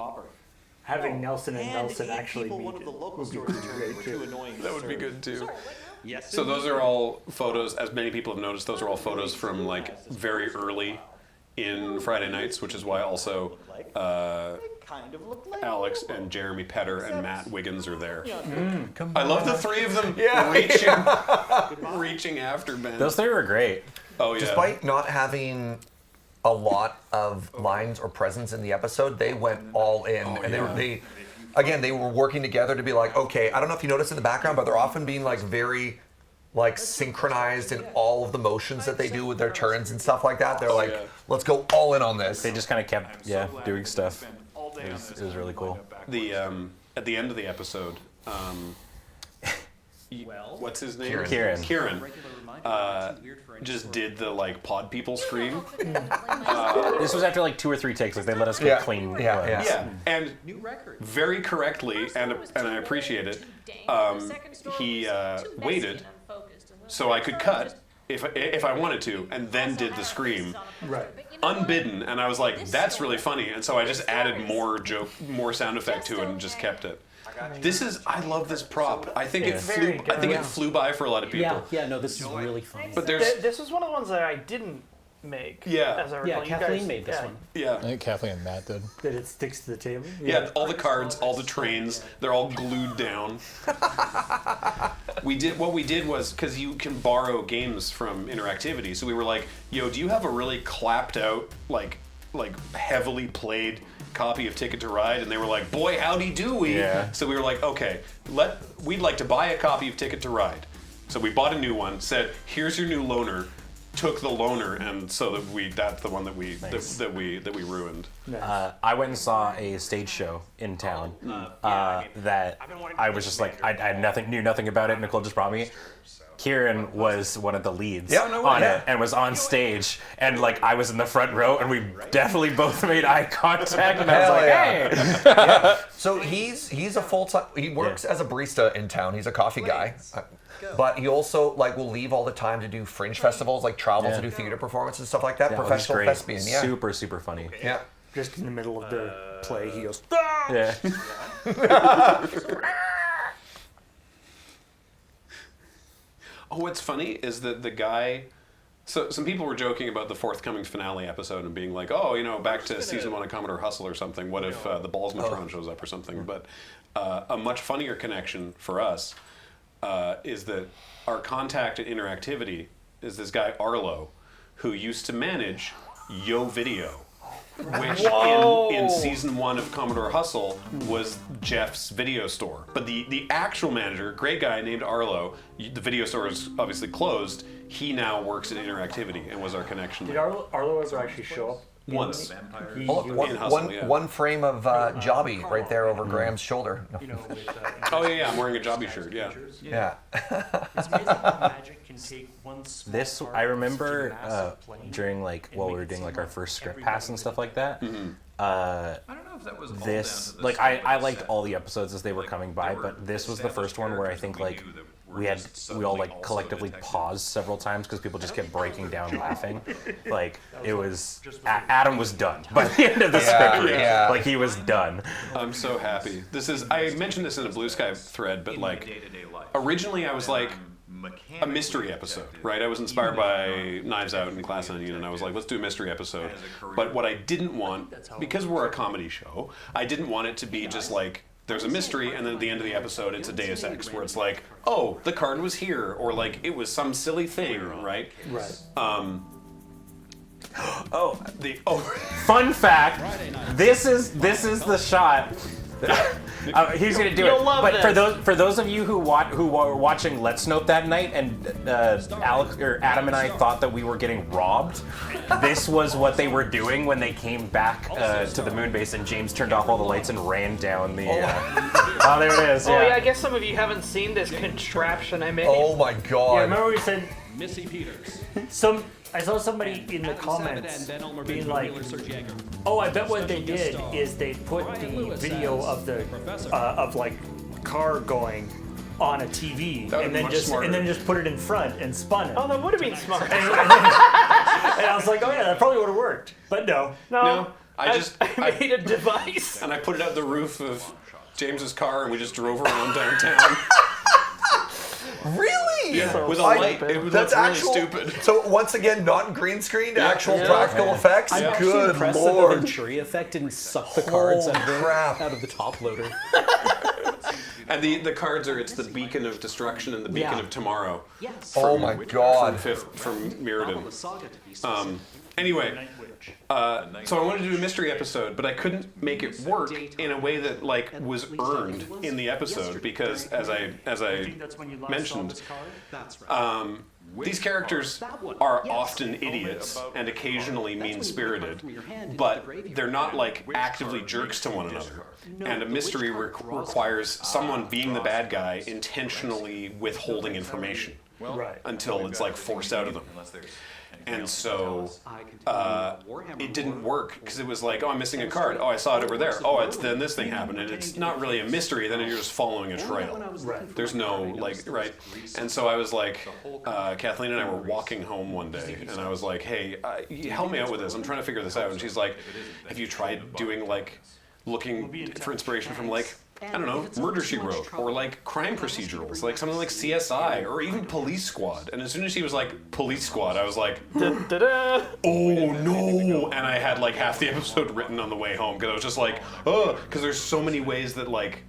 having Nelson and Nelson actually meet would be pretty great too. That would be good too. Yes, So those are all photos, as many people have noticed, those are all photos from like very early in Friday Nights, which is why also Alex and Jeremy Petter and Matt Wiggins are there. I love the three of them reaching after Ben. Those three were great. Oh yeah. Despite not having a lot of lines or presence in the episode, they went all in, and they were working together to be like, okay, I don't know if you noticed in the background, but they're often being like very like synchronized in all of the motions that they do with their turns and stuff like that. They're like, let's go all in on this. They just kind of kept doing stuff. It was really cool. The at the end of the episode, what's his name? Kieran. Just did the like pod people scream. This was after like 2 or 3 takes. Like they let us get clean. Yeah, and very correctly, and I appreciate it. He waited so I could cut if I wanted to, and then did the scream, unbidden. And I was like, that's really funny. And so I just added more sound effect to it and just kept it. I love this prop. I think it flew by for a lot of people. Yeah, no, this is really funny. But this was one of the ones that I didn't make. Yeah. As I recall. You Kathleen guys, made this one. Yeah. I think Kathleen and Matt did. That it sticks to the table? Yeah, all the cards, all the trains, they're all glued down. What we did was, because you can borrow games from Interactivity, so we were like, yo, do you have a really clapped out, like heavily played copy of Ticket to Ride? And they were like, boy, howdy do we. Yeah. So we were like, okay, we'd like to buy a copy of Ticket to Ride. So we bought a new one, said, here's your new loaner, took the loaner, and so that's the one that we ruined. I went and saw a stage show in town that I was just like, I knew nothing about it. Nicole just brought me. Kieran was one of the leads on it and was on stage, and like I was in the front row, and we definitely both made eye contact, and I was like, hey. So he's a full-time, he works as a barista in town. He's a coffee guy. But he also like will leave all the time to do fringe festivals, like travel to do theater performances and stuff like that. Professional thespian, super funny. Yeah. Just in the middle of the play, he goes, Yeah. Oh, what's funny is that the guy. So some people were joking about the forthcoming finale episode and being like, oh, back to season 1 of Commodore Hustle or something. What if the Ballsmatron shows up or something? But a much funnier connection for us is that our contact at Interactivity is this guy Arlo, who used to manage Yo Video, which in season 1 of Commodore Hustle was Jeff's video store. But the actual manager, great guy named Arlo, the video store is obviously closed. He now works at Interactivity and was our connection. Did Arlo ever actually show up? Once. One frame of Jobby right there over Graham's shoulder. Oh yeah, I'm wearing a Jobby shirt. Yeah. Yeah. It's amazing how magic can take one small This part I of remember such a massive plane during like while we were doing like our first script pass and stuff like that. I don't know if that was all This down to the like script I liked set. all the episodes as they were coming by, but this was the first one where I think like we all like collectively paused several times because people just kept breaking down laughing. Like it was Adam was done by the end of the script read. Like he was done. I'm so happy. I mentioned this in a Blue Sky thread, but like originally I was like a mystery episode, right? I was inspired by Knives Out and Glass Onion, and I was like, let's do a mystery episode. But what I didn't want, because we're a comedy show, I didn't want it to be just like there's a mystery, and then at the end of the episode, it's a Deus Ex, where it's like, oh, the card was here, or like it was some silly thing, right? Right. Fun fact: this is the shot. He's gonna do it. But for those of you who were watching Let's Note that night, and Adam and I thought that we were getting robbed, this was what they were doing when they came back to the moon base, and James turned off all the lights and ran down the. Oh, there it is. Oh yeah, I guess some of you haven't seen this contraption I made. Oh my god. Yeah, remember we said Missy Peters. I saw somebody in the comments being like, "Oh, I bet what they did is they put the video of the of like car going on a TV and then just put it in front and spun it." Oh, that would have been smart. And I was like, "Oh yeah, that probably would have worked," but no. I made a device and I put it out the roof of James's car, and we just drove around downtown. Really? Yeah, So with a stupid. light. It would That's look really actual. stupid. So once again, not green screened, actual Yeah. practical effects. I'm actually Good impressed that the lord. Venturi effect didn't suck the cards crap. out of the top loader. And the cards are, it's the beacon of destruction and the beacon Yeah. of tomorrow. Oh my god. From Mirrodin. Anyway, so I wanted to do a mystery episode, but I couldn't make it work in a way that like was earned in the episode because, as I mentioned, these characters are often idiots and occasionally mean-spirited, but they're not like actively jerks to one another. And a mystery requires someone being the bad guy intentionally withholding information until it's like forced out of them. And so it didn't work because it was like, oh, I'm missing a card. Oh, I saw it over there. Oh, then this thing happened. And it's not really a mystery. Then you're just following a trail. There's no, like, right. And so I was like, Kathleen and I were walking home one day. And I was like, hey, help me out with this. I'm trying to figure this out. And she's like, have you tried doing, like, looking for inspiration from, like, I don't know, Murder, She Wrote, or like crime procedurals, like something like CSI, or even Police Squad. And as soon as she was like, Police Squad, I was like, oh no! And I had like half the episode written on the way home, because I was just like, oh, because there's so many ways that like,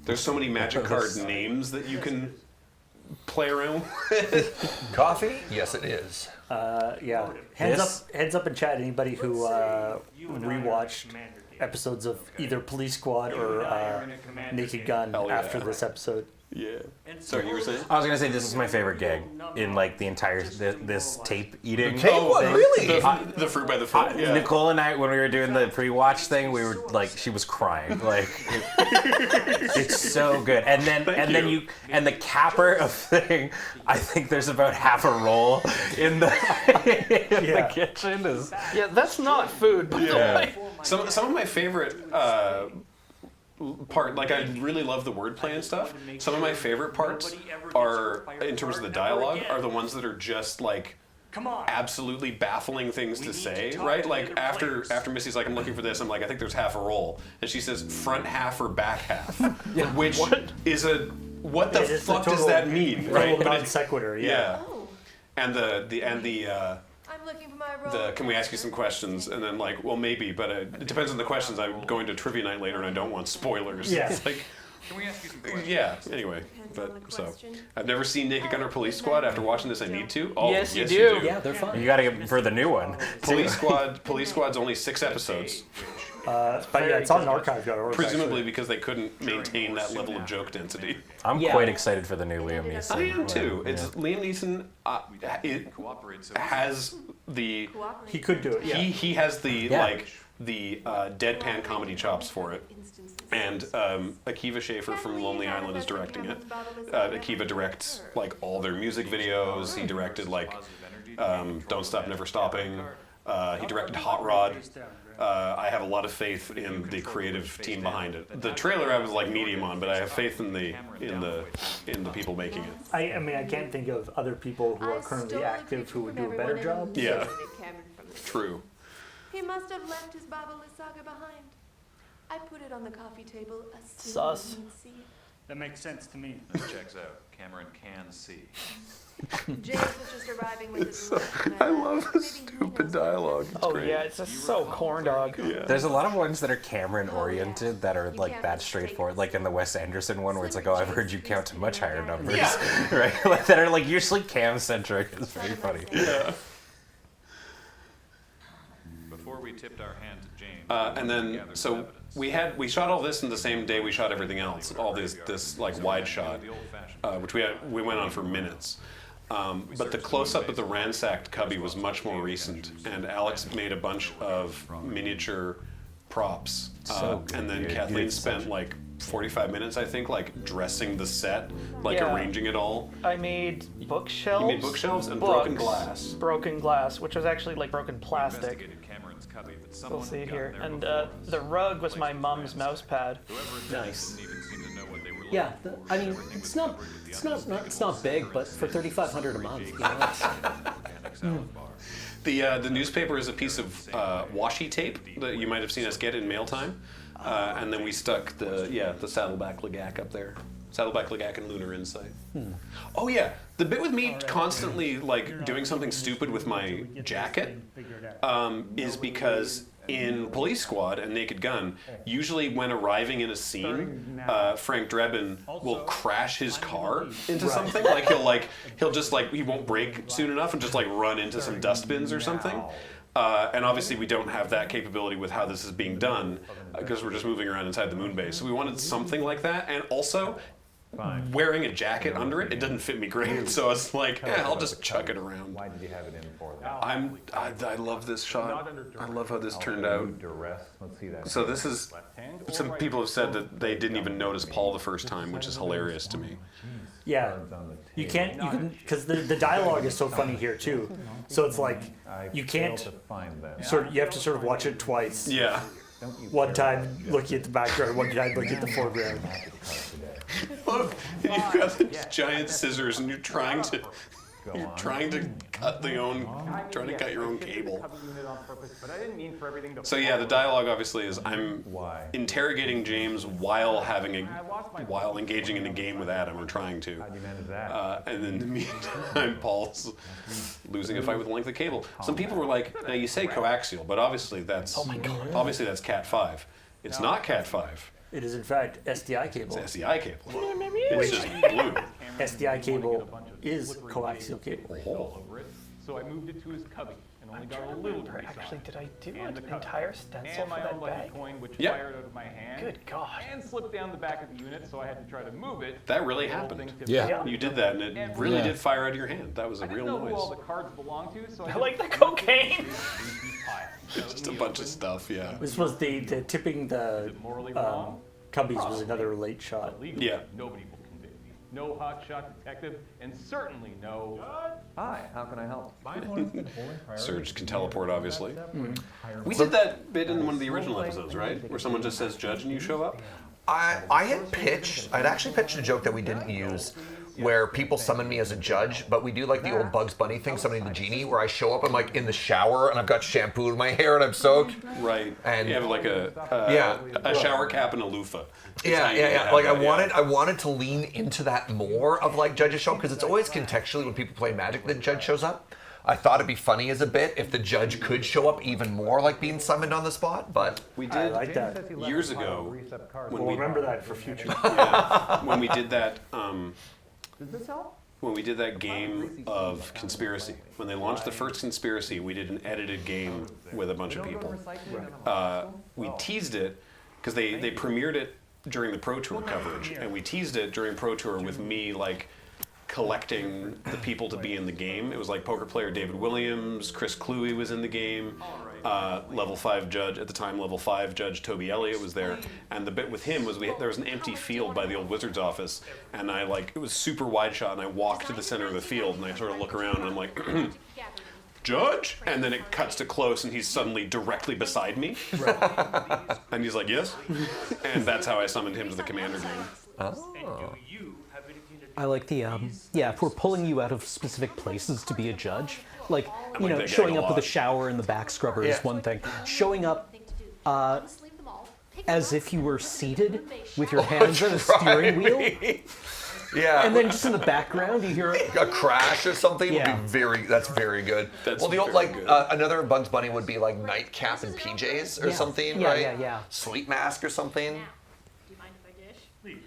there's so many magic card names that you can play around with. Coffee? Yes, it is. Yeah. Heads up in chat, anybody who rewatched episodes of either Police Squad or Naked Gun after this episode. Yeah. Sorry, you were saying? I was gonna say this is my favorite gag in like the entire this tape eating. The tape one, really? The fruit by the foot. Yeah. Nicole and I, when we were doing the pre-watch thing, we were like, she was crying. Like, it's so good. And then the capper of thing. I think there's about half a roll in the the kitchen. Yeah, that's not food. By the way. Some of my favorite part, like I really love the wordplay and stuff. Some of my favorite parts are, in terms of the dialogue, are the ones that are just like absolutely baffling things to say, right? Like after Missy's like, I'm looking for this, I'm like, I think there's half a roll, and she says front half or back half, which is a what the fuck does that mean, right? Non sequitur, yeah. And the I'm looking for my roll. can we ask you some questions? And then like, well, maybe, but it depends on the questions. I'm going to trivia night later, and I don't want spoilers. Yeah. It's like, Can we ask you some questions? yeah. Anyway, but so I've never seen Naked Gun or Police Squad. After watching this, I need to. Oh, Yes, you do. Yeah, they're fun. You gotta get for the new one. Police Squad's only 6 episodes. But yeah, it's on archive.org. Presumably because they couldn't maintain that level of joke density. I'm quite excited for the new Liam Neeson. I am too. It's Liam Neeson. It has the. He could do it. Yeah. He has the like the deadpan comedy chops for it. And Akiva Schaffer from Lonely Island is directing it. Akiva directs like all their music videos. He directed like Don't Stop Never Stopping. He directed Hot Rod. I have a lot of faith in the creative team behind it. The trailer I was like medium on, but I have faith in the people making it. I mean, I can't think of other people who are currently active who would do a better job. Yeah, true. He must have left his Baba Lysaga behind. I put it on the coffee table as soon Sus. as he'd see it. That makes sense to me. That checks out. Cameron can see. James was just arriving with his I love the stupid dialogue. It's great. Yeah, it's just so corn dog. Yeah. There's a lot of ones that are Cameron oriented that are like that straightforward, like in the Wes Anderson one where it's like, oh, I've heard you count to much higher numbers, right? Like, that are like usually Cam centric. It's very funny. Yeah. Before we tipped our hand to James, And then so we shot all this in the same day we shot everything else. All this like wide shot, which we went on for minutes. But the close-up of the ransacked cubby was much more recent, and Alex made a bunch of miniature props. And then Kathleen spent like 45 minutes, I think, like dressing the set, like arranging it all. I made bookshelves. You made bookshelves and books, broken glass. Broken glass, which was actually like broken plastic. We'll see here. And the rug was my mom's mouse pad. Nice. Yeah, I mean, it's not big, but for $3,500 a month, you know, The newspaper is a piece of washi tape that you might have seen us get in mail time, and then we stuck the Saddleback Legac up there. Saddleback Legak and Lunar Insight. Oh yeah, the bit with me constantly like doing something stupid with my jacket is because in Police Squad and Naked Gun, usually when arriving in a scene, Frank Drebin will crash his car into something. Like he'll just like he won't brake soon enough and just like run into some dustbins or something. And obviously we don't have that capability with how this is being done because we're just moving around inside the moon base. So we wanted something like that, and also wearing a jacket under it, it doesn't fit me great. So I was like, I'll just chuck it around. Why did you have it in for that? I love this shot. I love how this turned out. So this is, some people have said that they didn't even notice Paul the first time, which is hilarious to me. Yeah, you can, because the dialogue is so funny here too. So it's like, you can't, you have to sort of watch it twice. Yeah. One time looking at the background, one time looking at the foreground. Look, you've got these giant scissors and you're trying to cut your own cable. So yeah, the dialogue obviously is I'm interrogating James while engaging in a game with Adam, or trying to. And in the meantime, Paul's losing a fight with the length of cable. Some people were like, now you say coaxial, but obviously that's Cat 5. It's not Cat 5. It is in fact SDI cable. It's SDI cable. It's just blue. SDI cable is coaxial cable. Oh. So I moved it to his cubby and only got a little bit. Actually, did I do an entire stencil for that bag? Coin, which Yep. fired out of my hand. Good God. And slipped down the back of the unit, so I had to try to move it. That really happened. Yeah. You did that, and it really did fire out of your hand. That was a real know who all noise. the cards belong to, so I like the cocaine. Just a bunch of stuff, yeah. This was the tipping the cubbies was another late shot. Yeah. Nobody will convict me. No hotshot detective, and certainly no. Hi, how can I help? Surge can teleport, obviously. We did that bit in one of the original episodes, right? Where someone just says judge and you show up? I'd actually pitched a joke that we didn't use, where people summon me as a judge, but we do like the old Bugs Bunny thing, summoning the genie, where I show up, I'm like in the shower, and I've got shampoo in my hair, and I'm soaked. Right. And you have like a shower cap and a loofah. Yeah. Like I wanted to lean into that more of like Judge's show, because it's always contextually when people play Magic that Judge shows up. I thought it'd be funny as a bit if the judge could show up even more, like being summoned on the spot. But we did I like that. Years ago. We'll remember that for future. Yeah, when we did that. Does this help? When we did that game of Conspiracy, when they launched the first Conspiracy, we did an edited game with a bunch of people. We teased it because they premiered it during the Pro Tour coverage, and we teased it during Pro Tour with me like collecting the people to be in the game. It was like poker player David Williams, Chris Cluey was in the game, level 5 judge, at the time level 5 judge Toby Elliott was there, and the bit with him was there was an empty field by the old Wizard's office, and it was super wide shot, and I walked to the center of the field, and I sort of look around, and I'm like, Judge? And then it cuts to close, and he's suddenly directly beside me. And he's like, yes? And that's how I summoned him to the commander game. Oh. I like the, if we're pulling you out of specific places to be a judge, like, like that showing gag a up with a lot. shower and the back scrubber is one thing. Showing up as if you were seated with your hands on a steering wheel. Yeah. And then just in the background you hear a crash or something. Yeah. Would be that's very good. That's the old, very like good. Another Bugs Bunny would be like nightcap and PJs or something, Yeah, right? yeah. Sleep mask or something. Do you mind if I dish? Please.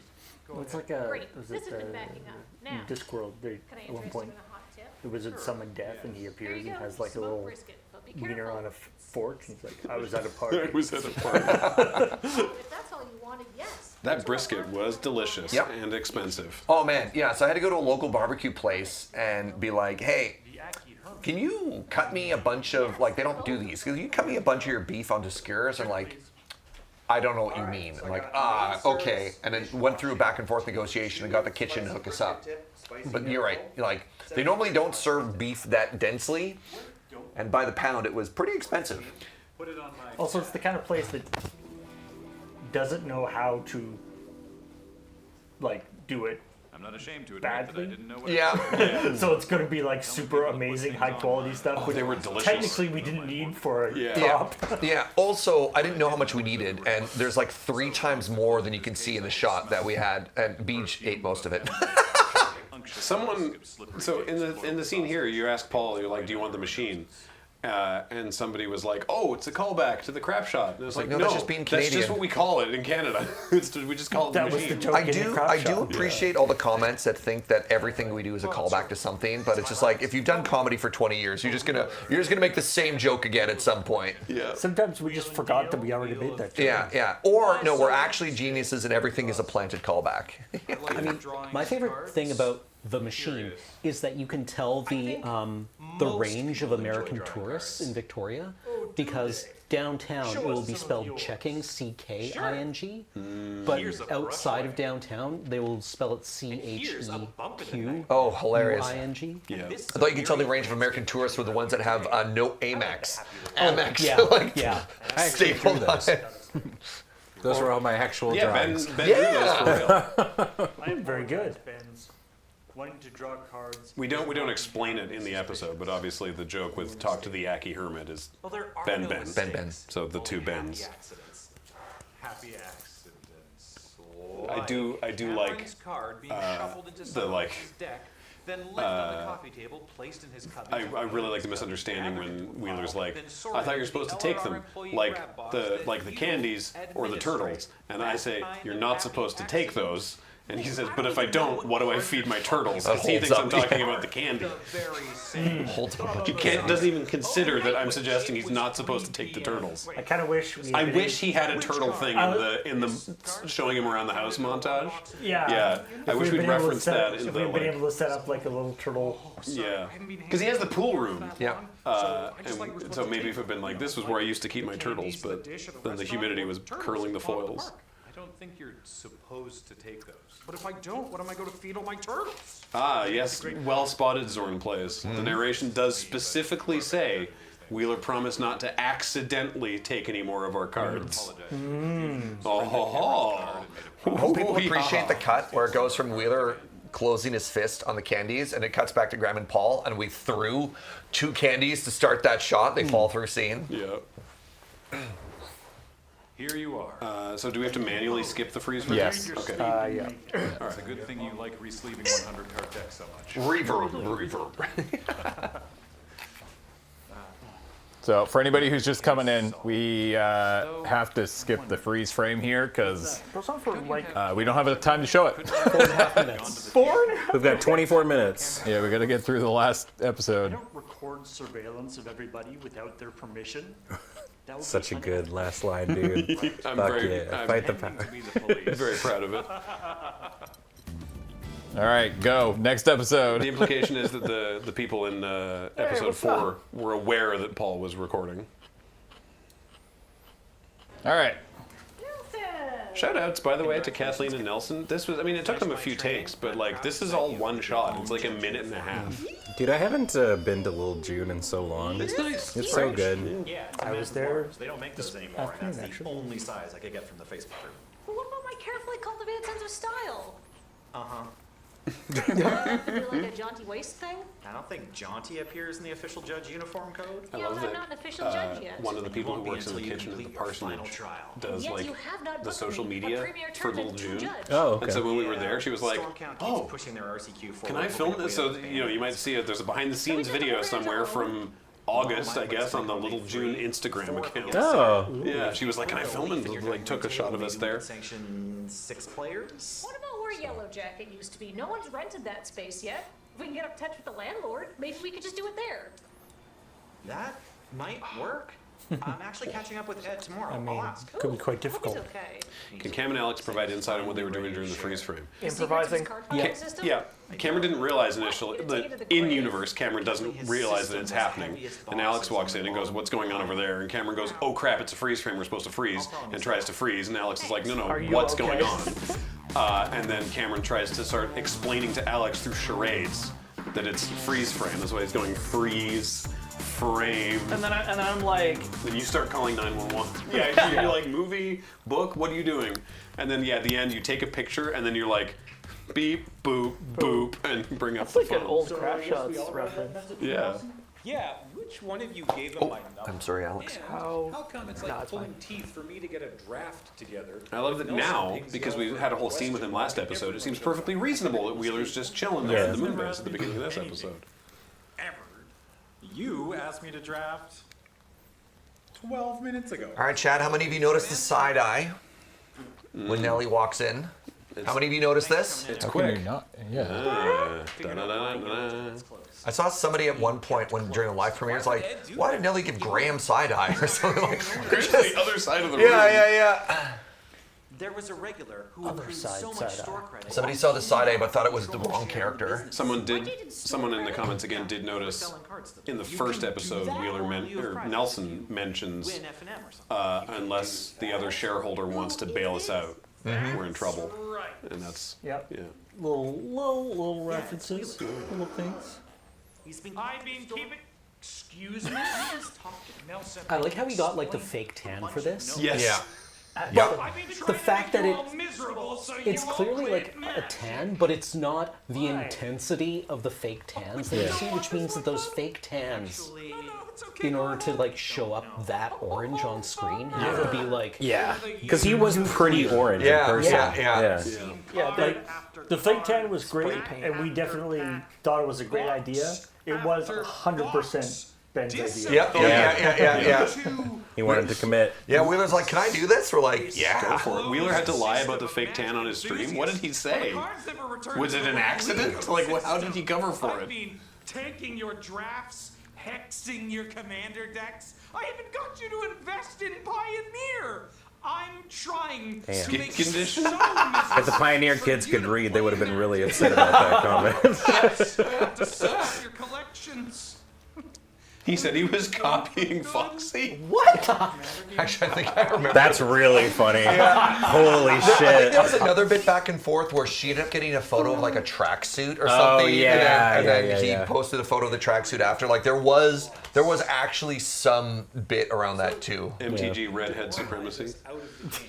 Well, it's like a Great. was This it has been backing up. Now, Discworld. They, can I at one interest point, you in a hot tip? the wizard Sure. summoned death, and he There appears you and go. has like a Smoked little brisket, but be wiener careful. on a fork. And he's like, I was at a party. I was at a party. If that's all you wanted, yes. That brisket was delicious and expensive. Oh man, yeah. So I had to go to a local barbecue place and be like, hey, can you cut me a bunch of, like, they don't do these. Can you cut me a bunch of your beef onto skewers? And like, I don't know what you mean. I'm like, okay. And then went through a back and forth negotiation and got the kitchen to hook us up. But you're right. Like, they normally don't serve beef that densely. And by the pound, it was pretty expensive. Also, it's the kind of place that doesn't know how to, like, do it I'm not ashamed to admit that I badly. didn't know what Yeah. So it's going to be like super amazing, high quality stuff. Oh, they were delicious. Technically, we didn't need for a Yeah. prop. Yeah. Also, I didn't know how much we needed, and there's like 3 times more than you can see in the shot that we had, and Beach ate most of it. Someone, so in the scene here, you ask Paul, you're like, "Do you want the machine?" And somebody was like, "Oh, it's a callback to the crap shot." And I was like, no, that's just being that's Canadian." just what we call it in Canada. We just call it That the was the machine. joke. I do appreciate all the comments that think that everything we do is a callback to something, but it's just like if you've done comedy for 20 years, you're just gonna make the same joke again at some point. Yeah. Sometimes we just forgot that we already made that joke. Yeah. Or no, we're actually geniuses and everything is a planted callback. I mean, my favorite thing about the machine is that you can tell the range of American tourists in Victoria, because downtown it will be spelled checking, C-K-I-N-G, but outside of downtown they will spell it C-H-E-Q. Oh, hilarious. I-N-G. Yeah. I thought you could tell the range of American tourists were the ones that have no Amex. Amex, yeah, like yeah. stapled on it. Those were all my actual Yeah, drawings. Ben drew those for real. I am very good. Wanting to draw cards. We don't explain it in the episode, but obviously the joke with talk to the Yaki Hermit is Ben. Ben. So the two Bens. Happy accidents. I do like Cameron's card being shuffled into the someone like. else's deck, then left on the coffee table, placed in his cubby. I really like the misunderstanding when Wheeler's like, I thought you were supposed to take them, like the candies or the turtles, and I say you're not supposed to take those. And he says, but if I don't, what do I feed my turtles? Because he thinks I'm talking about the candy. He doesn't even consider that I'm suggesting he's not supposed to take the turtles. I kind of wish I wish he had a turtle thing in the showing him around the house montage. Yeah. I wish we'd reference that in if the we'd been able to set up like a little turtle. Yeah, because he has the pool room. Yeah. And so maybe if it had been like, this was where I used to keep my turtles, but then the humidity was curling the foils. I don't think you're supposed to take those. But if I don't, what am I going to feed all my turtles? Ah, yes, well spotted, Zorn plays. The narration does specifically say, Wheeler promised not to accidentally take any more of our cards. Oh, ho, ho. I hope people appreciate the cut where it goes from Wheeler closing his fist on the candies and it cuts back to Graham and Paul and we threw 2 candies to start that shot. They fall through scene. Yeah. Here you are. So do we have to manually skip the freeze frame? Yes. Okay. Yeah. It's a good thing you like resleeving 100 card decks so much. Reverb. So for anybody who's just coming in, we have to skip the freeze frame here because Goes on for like we don't have enough time to show it. 4.5 minutes. We've got 24 minutes. Yeah, we got to get through the last episode. I don't record surveillance of everybody without their permission. That would Such be a good last line, dude. I'm Fuck very- yeah. I'm Fight the power. I'm very proud of it. All right, go. Next episode. The implication is that the people in episode 4 were aware that Paul was recording. All right. Shout outs, by the way, to Kathleen and Nelson. This was, I mean, it took them a few takes, but like, this is all one shot. It's like a minute and a half. Dude, I haven't been to Little June in so long. It's nice. It's so good. Yeah, I was there. They don't make those anymore, and that's the only size I could get from the Facebook group. But what about my carefully cultivated sense of style? Uh-huh. Like a jaunty waist thing? I don't think jaunty appears in the official judge uniform code. I Yeah, love but I'm not an official judge yet. one of the people who won't be works in the until you kitchen at the complete your final parsonage trial. does Yet like you have not the booked social me a media premier for Little tournament to June. judge. Oh, okay. And so when we were there, she was like, Storm Count keeps "Oh, pushing their RCQ can forward, I hoping film to this?" win So a you know, you might see it. There's a behind-the-scenes video somewhere from August, I guess, on the Little June Instagram account. Oh. Yeah, she was like, "Can I film?" And like took a shot of us there. Sanction 6 players. What about where Yellow Jacket used to be? No one's rented that space yet. If we can get in touch with the landlord, maybe we could just do it there. That might work. I'm actually catching up with Ed tomorrow. I mean, I'll ask. could be quite difficult. Okay. Can Cam and Alex provide insight on what they were doing during the freeze frame? improvising. Yeah, Cameron didn't realize initially that in universe, Cameron doesn't realize that it's happening. And Alex walks in and goes, "What's going on over there?" And Cameron goes, "Oh crap, it's a freeze frame. We're supposed to freeze," and tries to freeze. And Alex is like, "No, what's going on?" And then Cameron tries to start explaining to Alex through charades that it's freeze frame. That's why he's going freeze frame. And then I'm like, Then you start calling 911. Yeah, you're like, movie, book, what are you doing? And then, yeah, at the end, you take a picture, and then you're like, beep, boop, boop, and bring up It's the like phone. an old Crash Shots reference. Yeah. Yeah, which one of you gave him my number? I'm sorry, Alex. And How- how come it's No, like it's pulling fine. teeth for me to get a draft together? I love that Nelson now, pings because me we over had a whole question scene with him last mark episode, it everyone seems should perfectly know. reasonable that Wheeler's just chilling there in the moon base at the beginning of this episode. Ever. You asked me to draft 12 minutes ago. All right, Chad, how many of you noticed the side eye when Nellie walks in? How many of you noticed this? It's How can quick. you not? Yeah. Da-da-da-da-da. I saw somebody at one point when during the live premieres like, why did Nellie give Graham side eye or something like Graham's the other side of the room. Yeah. There was a regular who Other accrued side, so much side eye. store credit. Somebody saw the side eye but thought it was the wrong character. Someone in the comments again did notice in the first episode, Nelson mentions, Win F&M or something. unless the other shareholder wants to bail us out, we're in trouble. And that's, Yep. yeah. Little references, little things. I've been keeping. Excuse me. Nelson. I like how he got like the fake tan for this. Yes. Yeah. The fact that it's clearly like a tan, but it's not the intensity of the fake tans that you see, which means that those fake tans, in order to like show up that orange on screen, have to be like because he was pretty orange in person. Yeah, they, Like, the fake tan was great, Spray paint. and we definitely thought it was a great idea. It was 100% Ben's idea. Yeah. He wanted to commit. Yeah, Wheeler's like, can I do this? We're like, Go yeah. for it. Wheeler had to lie about the fake tan on his stream. What did he say? Was it an accident? Like, how did he cover for it? Tanking your drafts, hexing your commander decks. I even got you to invest in Pioneer. I'm trying to Skin make condition? so If the Pioneer kids could read, they would have been really upset about that comment. to sell out your collections. He said he was copying Foxy. What? Actually, I think I remember. That's really funny. Holy I think shit. there was another bit back and forth where she ended up getting a photo of like a tracksuit or Oh, something. yeah, and then yeah, he yeah. posted a photo of the tracksuit after. Like there was actually some bit around that too. MTG redhead supremacy. Out of the game.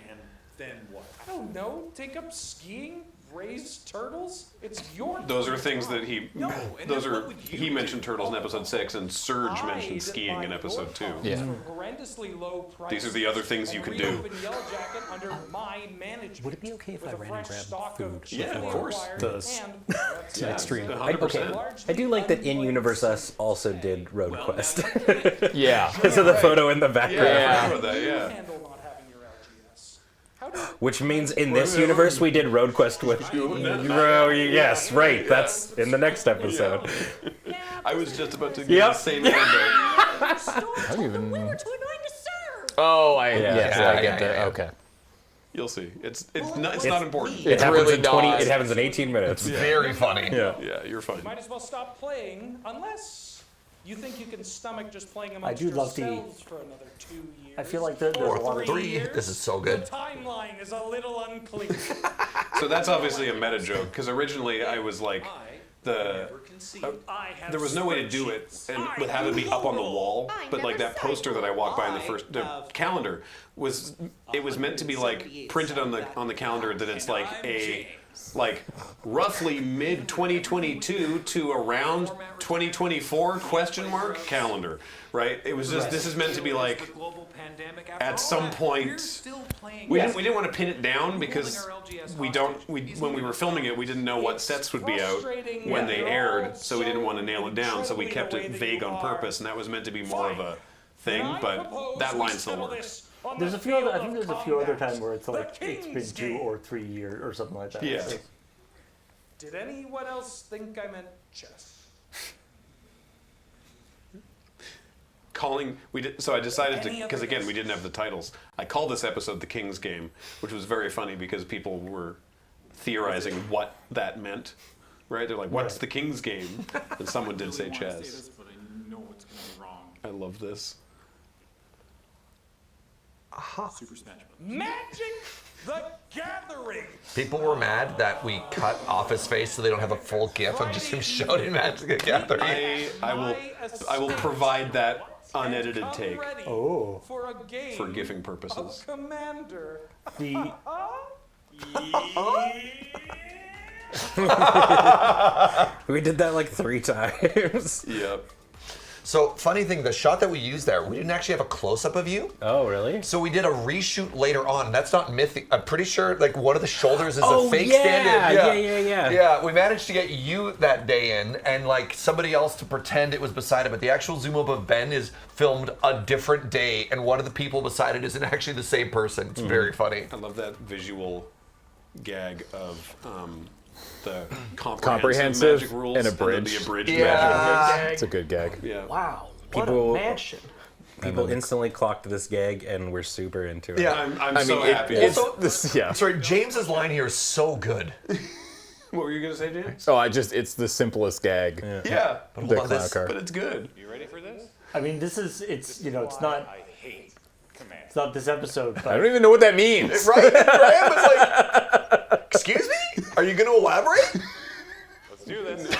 And then what? I don't know. Take up skiing, raise turtles. It's your. Those are things that he. No, and Those then what are. would you He do? mentioned turtles in episode 6, and Surge mentioned Hide skiing in my episode 2. gold Yeah. cards for horrendously low price. These are the other things you and can do. reopen Yellow Jacket under my management. Would it be okay if with I a ran and fresh grabbed stock food of Yeah, of newly course. acquired Does. and Next stream. 100%. I do like that in Universe Us also did Road Quest. Yeah. Because of the photo in the background. I remember that, yeah. handle not having your LGS. How do Which means in this universe we did Road Quest with. Yes, right. That's in the next episode. I was just about to give the same window. I don't even. We're going to serve. Oh, I Yeah, I get yeah, that. yeah. Okay. You'll see. It's not important. It happens really in 20. not. It happens in 18 minutes. Very funny. Yeah. Yeah, you're fine. might as well stop playing unless you think you can stomach just playing I amongst do love the- yourselves for another 2 years. I feel like there's a lot Or of 3. This is so good. The timeline is a little unclear. So that's obviously a meta joke, because originally I was like, there was no way to do it and would have it be up on the wall, but like that poster that I walked by in the calendar was meant to be like printed on the calendar that it's like a roughly mid 2022 to around 2024 calendar, right? It was just this is meant to be like at some point. We didn't want to pin it down because when we were filming it we didn't know what sets would be out when they aired, so we didn't want to nail it down, so we kept it vague on purpose, and that was meant to be more of a thing, but that line still works. There's a few other. I think there's a few other times where it's like it's been 2 or 3 years or something like that. Yeah. So- Did anyone else think I meant chess? So I decided to, because again we didn't have the titles, I called this episode The King's Game, which was very funny because people were theorizing what that meant, right? They're like, what's the King's Game? And someone did say chess. But I know it's gonna be wrong. I love this. Super Smash Bros. Magic the Gathering. People were mad that we cut off his face so they don't have a full gif of just him shouting Magic the Gathering. I will provide that unedited take For a game for gifting purposes. of Commander. The We did that like 3 times. Yep. So, funny thing, the shot that we used there, we didn't actually have a close-up of you. Oh, really? So we did a reshoot later on. That's not mythic. I'm pretty sure like one of the shoulders is Oh, a fake yeah, stand-in. yeah. Yeah, we managed to get you that day in and like somebody else to pretend it was beside it. But the actual zoom up of Ben is filmed a different day, and one of the people beside it isn't actually the same person. It's very funny. I love that visual gag of the Comprehensive magic rules and abridged. the abridged Yeah. magic rules. It's a good gag. Yeah. Wow. People- What a mansion. People instantly clocked this gag, and we're super into it. Yeah. I'm so happy. Also, yeah. Sorry, James's line here is so good. What were you gonna say, James? Oh, it's the simplest gag. Yeah. But The hold on, clown this, car. But it's good. You ready for this? I mean, it's not. It's not this episode, but I don't even know what that means. Right? Graham was like, excuse me? Are you going to elaborate? Let's do this.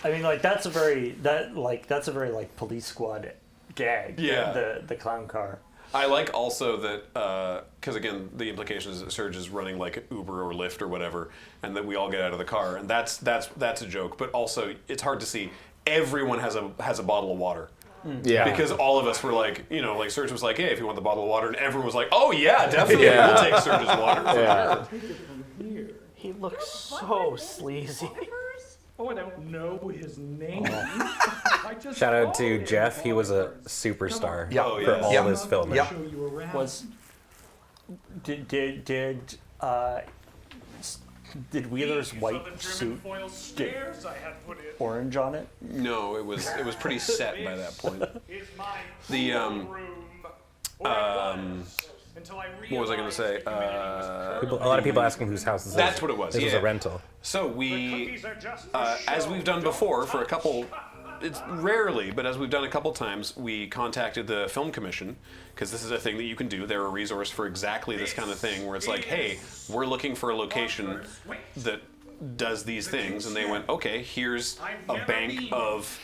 I mean, like that's a very like police squad gag. Yeah. The clown car. I like also that because again the implication is that Serge is running like Uber or Lyft or whatever, and that we all get out of the car, and that's a joke. But also it's hard to see. Everyone has a bottle of water. Yeah. Because all of us were like, like Serge was like, hey, if you want the bottle of water, and everyone was like, oh yeah, definitely, we'll take Serge's water. Yeah. He looks so sleazy. Oh, I don't know his name. Shout out to Jeff. He was a superstar for all this filming. Yeah. Did Wheeler's white suit get orange on it? No, it was pretty set by that point. The what was I going to say? A lot of people asking whose house this is. That's what it was. This was a rental. So we, as we've done before for a couple, it's rarely, but as we've done a couple times, we contacted the film commission because this is a thing that you can do. They're a resource for exactly this kind of thing where it's like, hey, we're looking for a location that does these things, and they went, okay, here's a bank of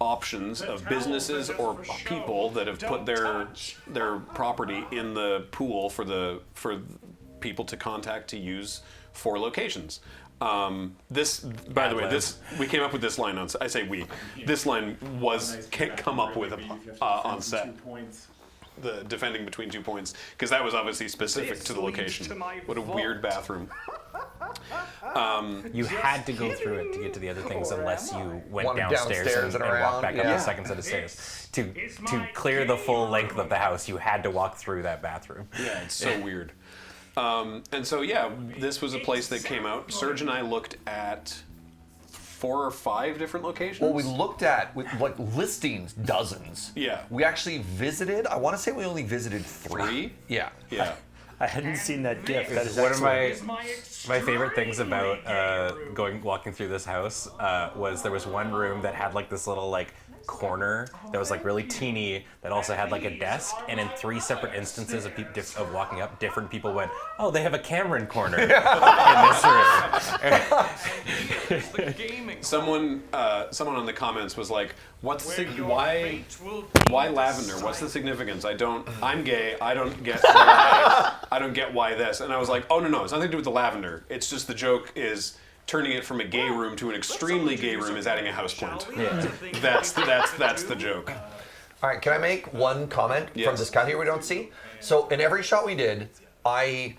options of businesses or people that have put their property in the pool for people to contact to use for locations. This, by the way, we came up with this line on. I say we. This line was come up with on set. The defending between 2 points, because that was obviously specific to the location. What a weird bathroom. You had to go through it to get to the other things unless you went downstairs and walked back up the second set of stairs. To clear the full length of the house, you had to walk through that bathroom. Yeah, it's so weird. And so, yeah, this was a place that came out. Serge and I looked at 4 or 5 different locations. Well, we looked at with like listings, dozens. Yeah. We actually visited. I want to say we only visited 3. Yeah. Yeah. I hadn't seen that GIF. That is one of excellent. my favorite things about walking through this house was there was one room that had like this little like corner that was like really teeny that also had like a desk, and in 3 separate instances of walking up, different people went, oh, they have a Cameron corner in this room. Someone on the comments was like, why lavender? What's the significance? I'm gay, I don't get why this. And I was like, oh no, it's nothing to do with the lavender. It's just the joke is turning it from a gay room to an extremely gay room is adding a houseplant. Yeah. That's the joke. All right, can I make one comment from this cut here we don't see? So in every shot we did, I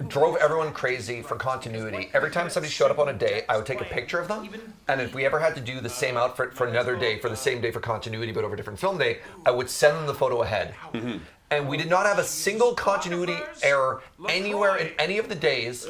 drove everyone crazy for continuity. Every time somebody showed up on a day, I would take a picture of them, and if we ever had to do the same outfit for another day, for the same day for continuity, but over a different film day, I would send them the photo ahead. Mm-hmm. And we did not have a single continuity error anywhere in any of the days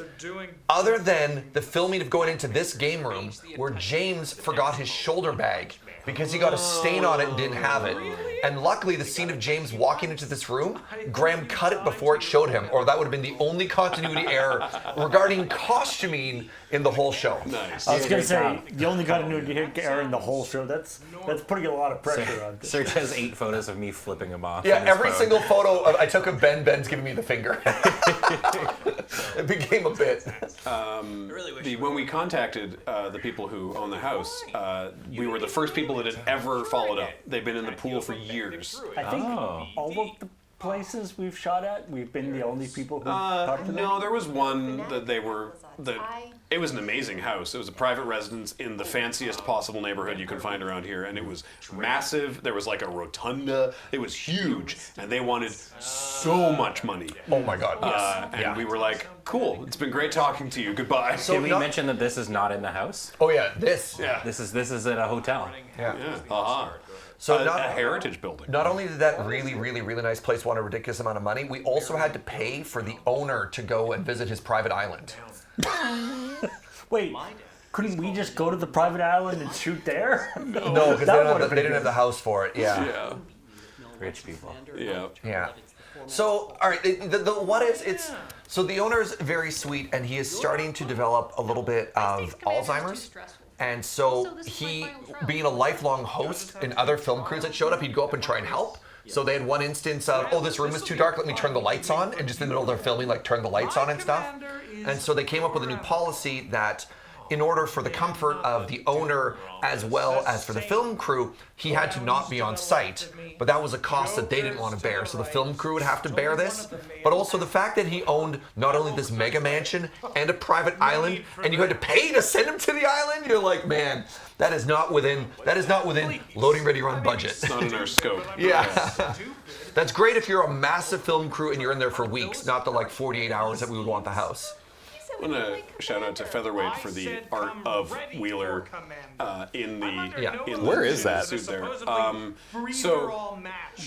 other than the filming of going into this game room where James forgot his shoulder bag because he got a stain on it and didn't have it. And luckily, the scene of James walking into this room, Graham cut it before it showed him, or that would have been the only continuity error regarding costuming in the whole show. Nice. I was going to say, the only continuity error in the whole show, that's putting a lot of pressure on. Serge has 8 photos of me flipping him off. Yeah, every single photo I took of Ben's giving me the finger. It became a bit. When we contacted the people who own the house, we were the first people that had ever followed up. They've been in the pool for years. I think all of the places we've shot at? We've been the only people who talked to them? No, there was one that it was an amazing house. It was a private residence in the fanciest possible neighborhood you could find around here, and it was massive. There was like a rotunda. It was huge, and they wanted so much money. Oh my God! Yes. And we were like, "Cool, it's been great talking to you. Goodbye." So did we mention that this is not in the house? Oh yeah, this. Yeah. This is at a hotel. Yeah. So a heritage building. Not only did that really, really, really nice place want a ridiculous amount of money, we also had to pay for the owner to go and visit his private island. Wait, couldn't we just go to the private island and shoot there? No, because they didn't have the house for it. Yeah. Rich people. Yeah. Yeah. So, all right, so the owner's very sweet, and he is starting to develop a little bit of Alzheimer's. And so he, being a lifelong host in other film crews that showed up, he'd go up and try and help. So they had one instance of, oh, this room is too dark, let me turn the lights on, and just in the middle of their filming, like turn the lights on and stuff. And so they came up with a new policy that in order for the comfort of the owner as well as for the film crew, he had to not be on site. But that was a cost that they didn't want to bear. So the film crew would have to bear this. But also the fact that he owned not only this mega mansion and a private island, and you had to pay to send him to the island, you're like, man, that is not within loading ready run budget. It's not in our scope. Yeah. That's great if you're a massive film crew and you're in there for weeks, not the like 48 hours that we would want the house. I want to shout out to Featherweight for the art of Wheeler in the Where is that? suit there. So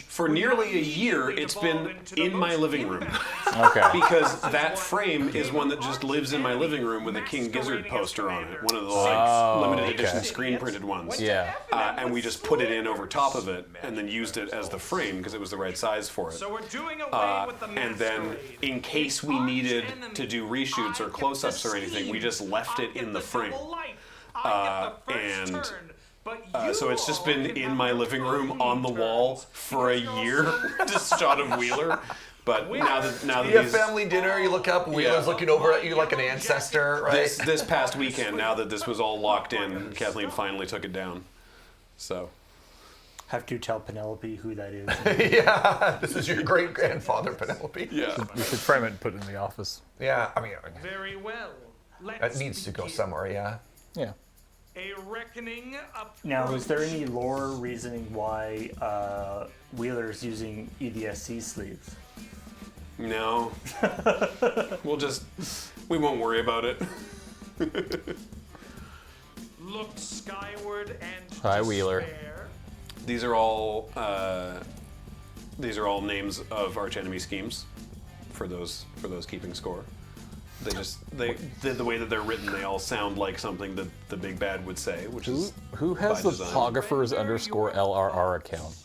for nearly a year, it's been in my living room. Okay. Because that frame is one that just lives in my living room with a King Gizzard poster on it, one of the limited edition screen printed ones. Yeah. And we just put it in over top of it, and then used it as the frame because it was the right size for it. So we're doing away with the And then, in case we needed to do reshoots or close-ups or anything, we just left it in the frame. So it's just been in my living room on the wall for a year. This shot of Wheeler. But now that you have family dinner, you look up, Wheeler's looking over at you like an ancestor, right? This past weekend, now that this was all locked in, Kathleen finally took it down. So. Have to tell Penelope who that is. Yeah, this is your great grandfather, Penelope. Yeah. We should frame it and put it in the office. Yeah, I mean, Very well. that needs to go somewhere, yeah. Yeah. A reckoning up. Now, is there any lore reasoning why Wheeler's using EDSC sleeves? No. We won't worry about it. Look skyward and Hi, Wheeler. These are all names of arch enemy schemes for those keeping score. The way that they're written, they all sound like something that the big bad would say, which is who has by the design. Pogophers_LRR account?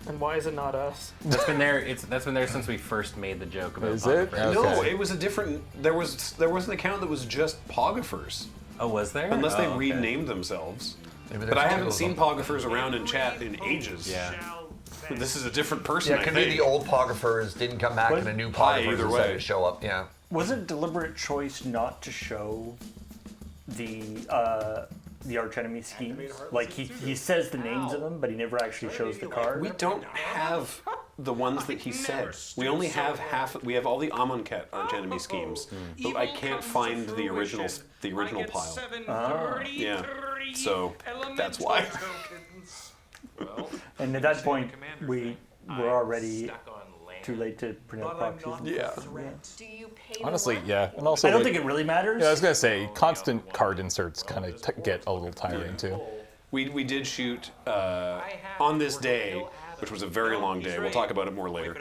And why is it not us? That's been there. That's been there since we first made the joke about. Is it? Pogophers. No, it was a different. There was an account that was just Pogophers. Oh, was there? Unless they okay. renamed themselves. Maybe But there's I two haven't of seen them. Pogophers around in chat in ages. Yeah. This is a different person. Yeah, it could be the old Pogophers didn't come back and a new Pogophers either decided way. to show up, yeah. Was it a deliberate choice not to show the arch enemy schemes? Like he says the names of them, but he never actually shows the card. We don't have the ones that he said. We only have half. We have all the Amonkhet arch enemy schemes, but I can't find the original pile. Yeah, so that's why. And at that point, we were already too late to print out proxies. Yeah. Do you pay Honestly, yeah. And also, I don't think it really matters. Yeah, I was gonna say constant card inserts kind of get a little tiring too. We did shoot on this day, which was a very long day. We'll talk about it more later.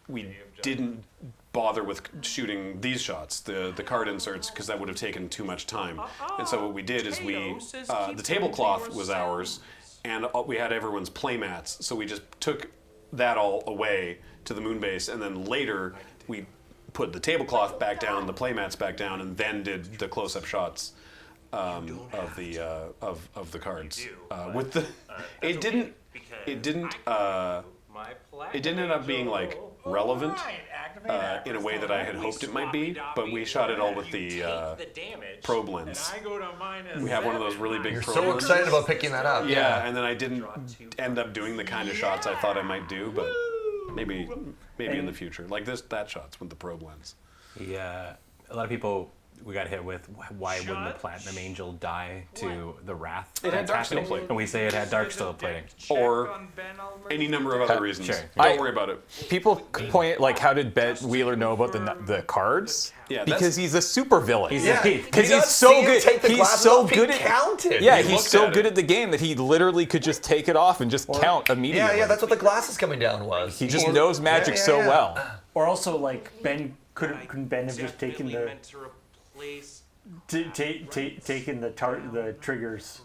We didn't bother with shooting these shots, the card inserts, because that would have taken too much time. And so what we did is the tablecloth was ours, and we had everyone's play mats. So we just took that all away to the moon base, and then later we put the tablecloth back down, the play mats back down, and then did the close-up shots of the cards. With the it didn't end up being like relevant in a way that I had hoped it might be, but we shot it all with the probe lens. We have one of those really big You're probe so lenses. excited about picking that up. Yeah, and then I didn't end up doing the kind of shots I thought I might do, but Maybe in the future, like that shot's with the probe lens. Yeah, a lot of people we got hit with why wouldn't the Platinum Angel die to the Wrath? It had dark steel plating. And we say it had dark steel plating. Or any number of other reasons. Sure. Don't worry about it. People point like, how did Bet Wheeler know about the cards? Yeah, because he's a super villain. Because he's so good. He's so good at counted. Yeah, he's so good at the game that he literally could just take it off and just count immediately. Yeah, that's what the glasses coming down was. He just knows magic so well. Or also, like, Ben couldn't Ben have just taken the taken the triggers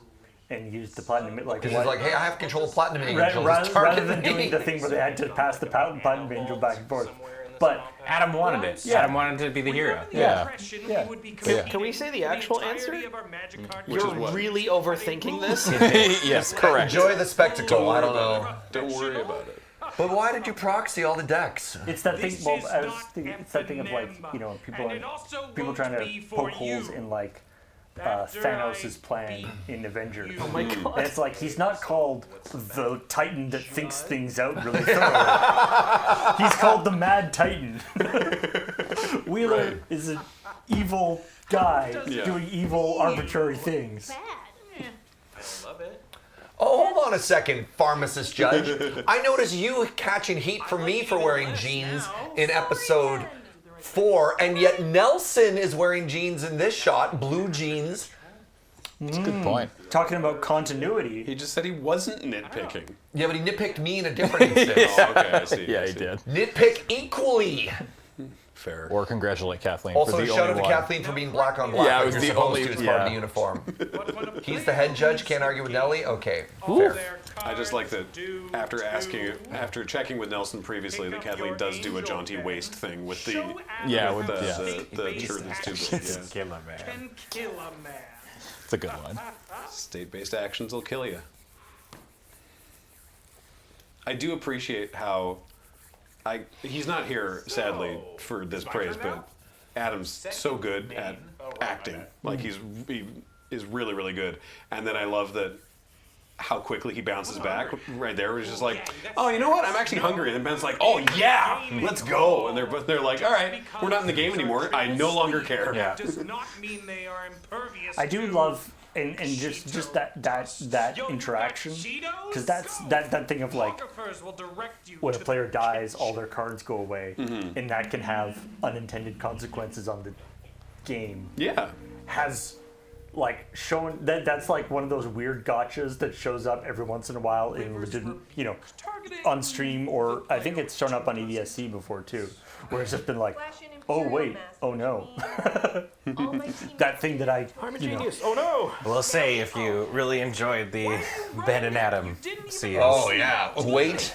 and used the platinum, like, Because he's like, hey, I have control of platinum angel. rather than doing the thing where they had to pass the platinum angel back and forth. But Adam wanted it. Yeah. Adam wanted to be the hero. Yeah. Can we say the actual answer? Which You're is what? really overthinking this. Yes, correct. Enjoy the spectacle. I don't know. Don't worry about it. But why did you proxy all the decks? It's that thing. Well, I was thinking, it's that thing of like, you know, people trying to poke holes in like Thanos' plan in Avengers. Oh my god! And it's like he's not called the Titan that thinks things out really thoroughly. He's called the Mad Titan. Wheeler is an evil guy doing evil, arbitrary things. I love it. Oh, hold on a second, pharmacist judge. I noticed you catching heat from me for wearing jeans in episode 4, and yet Nelson is wearing jeans in this shot, blue jeans. That's a good point. Talking about continuity. He just said he wasn't nitpicking. Yeah, but he nitpicked me in a different instance. Oh, okay, I see. Yeah, I he see. did. Nitpick equally. Fair. Or congratulate Kathleen Also, for the shout out only to one. Kathleen for being black on black. Yeah, it like was you're the supposed only- to as part of the yeah. uniform. He's the head judge. Can't argue with Nelly. Okay, fair. I just like that after checking with Nelson previously that Kathleen does do a jaunty waist thing with the shirt that's too big. Yeah. Killer man. It's a good one. State-based actions will kill you. I do appreciate how he's not here, sadly, for this praise, but Adam's so good at acting. Like he is really, really good. And then I love that how quickly he bounces back right there. He's just like, oh, you know what? I'm actually hungry. And then Ben's like, oh yeah, let's go. And they're like, all right, we're not in the game anymore. I no longer care. Yeah. I do love and just that interaction, because that's that thing of like when a player dies, all their cards go away, and that can have unintended consequences on the game. Yeah. Has like shown that's like one of those weird gotchas that shows up every once in a while in legit, you know, on stream, or I think it's shown up on EDSC before too, where it's just been like, oh wait, oh no, that thing that I'm a genius. Oh no! We'll say if you really enjoyed the Ben and Adam scenes. Oh yeah. Wait.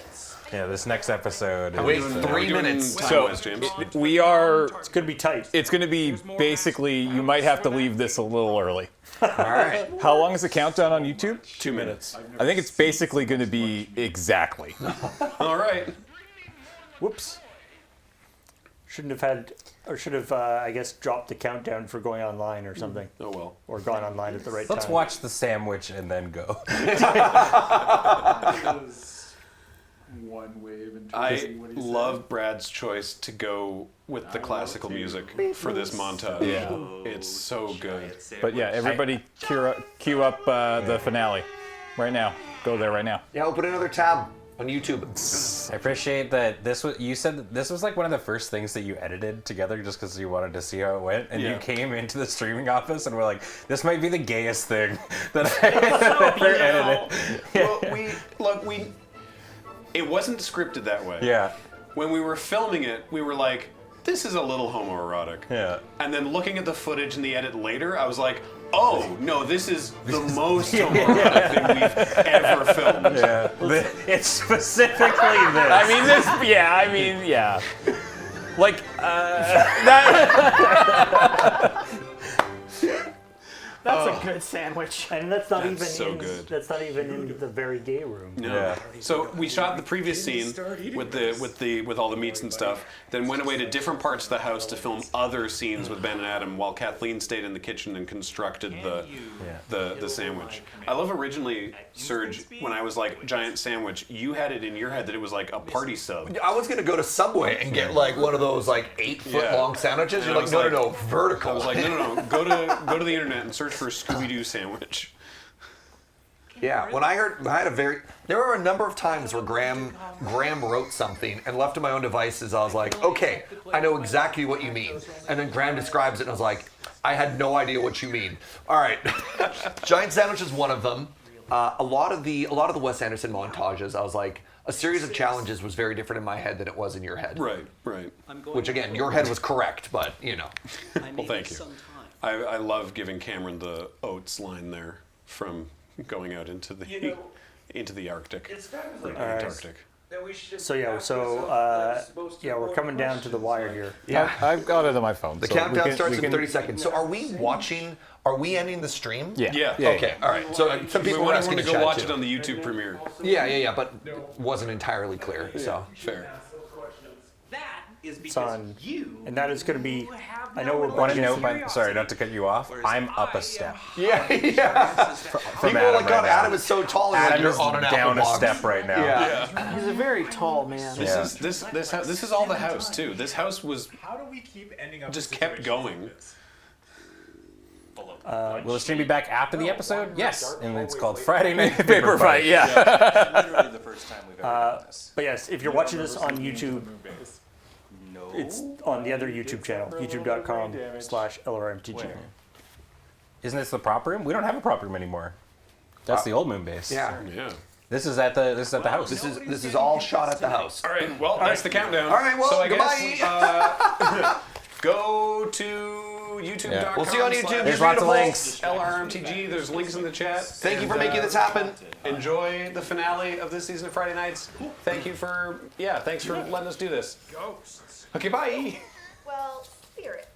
Yeah, this next episode. Wait is, 3 minutes. So we are. It's gonna be tight. It's going to be basically. You might have to leave this a little early. All right. How long is the countdown on YouTube? 2 minutes. I think it's basically going to be exactly. All right. Whoops. Should have I guess dropped the countdown for going online or something. Oh well. Or gone online at the right Let's time. watch the sandwich and then go. One way of interpreting I what he love Brad's choice to go with the classical music for this montage. Yeah. It's so good. But yeah, everybody queue up the finale right now. Go there right now. Yeah, open another tab on YouTube. I appreciate that you said that this was like one of the first things that you edited together just because you wanted to see how it went, and you came into the streaming office and were like, this might be the gayest thing that I ever edited. Well, it wasn't scripted that way. Yeah. When we were filming it, we were like, this is a little homoerotic. Yeah. And then looking at the footage and the edit later, I was like, oh, no, this is the most homoerotic thing we've ever filmed. Yeah. It's specifically this. I mean, yeah. Like, that. That's a good sandwich. And that's not That's even so in, good. That's not even in the very gay room. No. Yeah. So we shot the previous scene with all the meats and stuff. Then went away to different parts of the house to film other scenes with Ben and Adam, while Kathleen stayed in the kitchen and constructed the sandwich. I love originally, Serge, when I was like giant sandwich, you had it in your head that it was like a party sub. I was gonna go to Subway and get like one of those like 8-foot long sandwiches. And You're I like, was no, vertical. I was like, no, go to the internet and search for Scooby-Doo sandwich. Yeah, when I there were a number of times where Graham wrote something and left to my own devices. I was like, okay, I know exactly what you mean. And then Graham describes it and I was like, I had no idea what you mean. All right, giant sandwich is one of them. A lot of the Wes Anderson montages, I was like, a series of challenges was very different in my head than it was in your head. Right. Which again, your head was correct, but you know. Well, thank you. I love giving Cameron the oats line there from going out into the Arctic. Antarctic. We're coming down to the wire here. Yeah, I've got it on my phone. The countdown starts in 30 seconds. So are we watching? Are we ending the stream? Yeah. Okay. All right. So some people we were want asking to to go chat watch too. it on the YouTube premiere. Yeah, but wasn't entirely clear. So fair. It's on, and that is going to be. I know we're. Want to know? Sorry, not to cut you off. I'm up a step. Yeah. From People Adam are like, God, right now. Adam is so tall. Adam you're is on an down apple a box. step right now. Yeah. He's a very tall man. This is all the house too. This house was. How do we keep ending up? Just kept going. Will the stream be back after the episode? Yes, and it's called Friday Night Paper Fight. Yeah. Literally the first time we've ever done this. But yes, if you're watching this on YouTube, it's on the other YouTube channel, youtube.com/LRMTG. Isn't this the prop room? We don't have a prop room anymore. That's the old moon base. Yeah. This is at the house. This is all shot at the house. All right. Well, that's the countdown. All right. Well, so I goodbye. guess go to youtube.com. Yeah. We'll see you on YouTube. There's lots of links. LRMTG. There's links in the chat. Thank you for making this happen. Enjoy the finale of this season of Friday Nights. Thanks for letting us do this. Ghosts. Okay, bye. Well, spirit.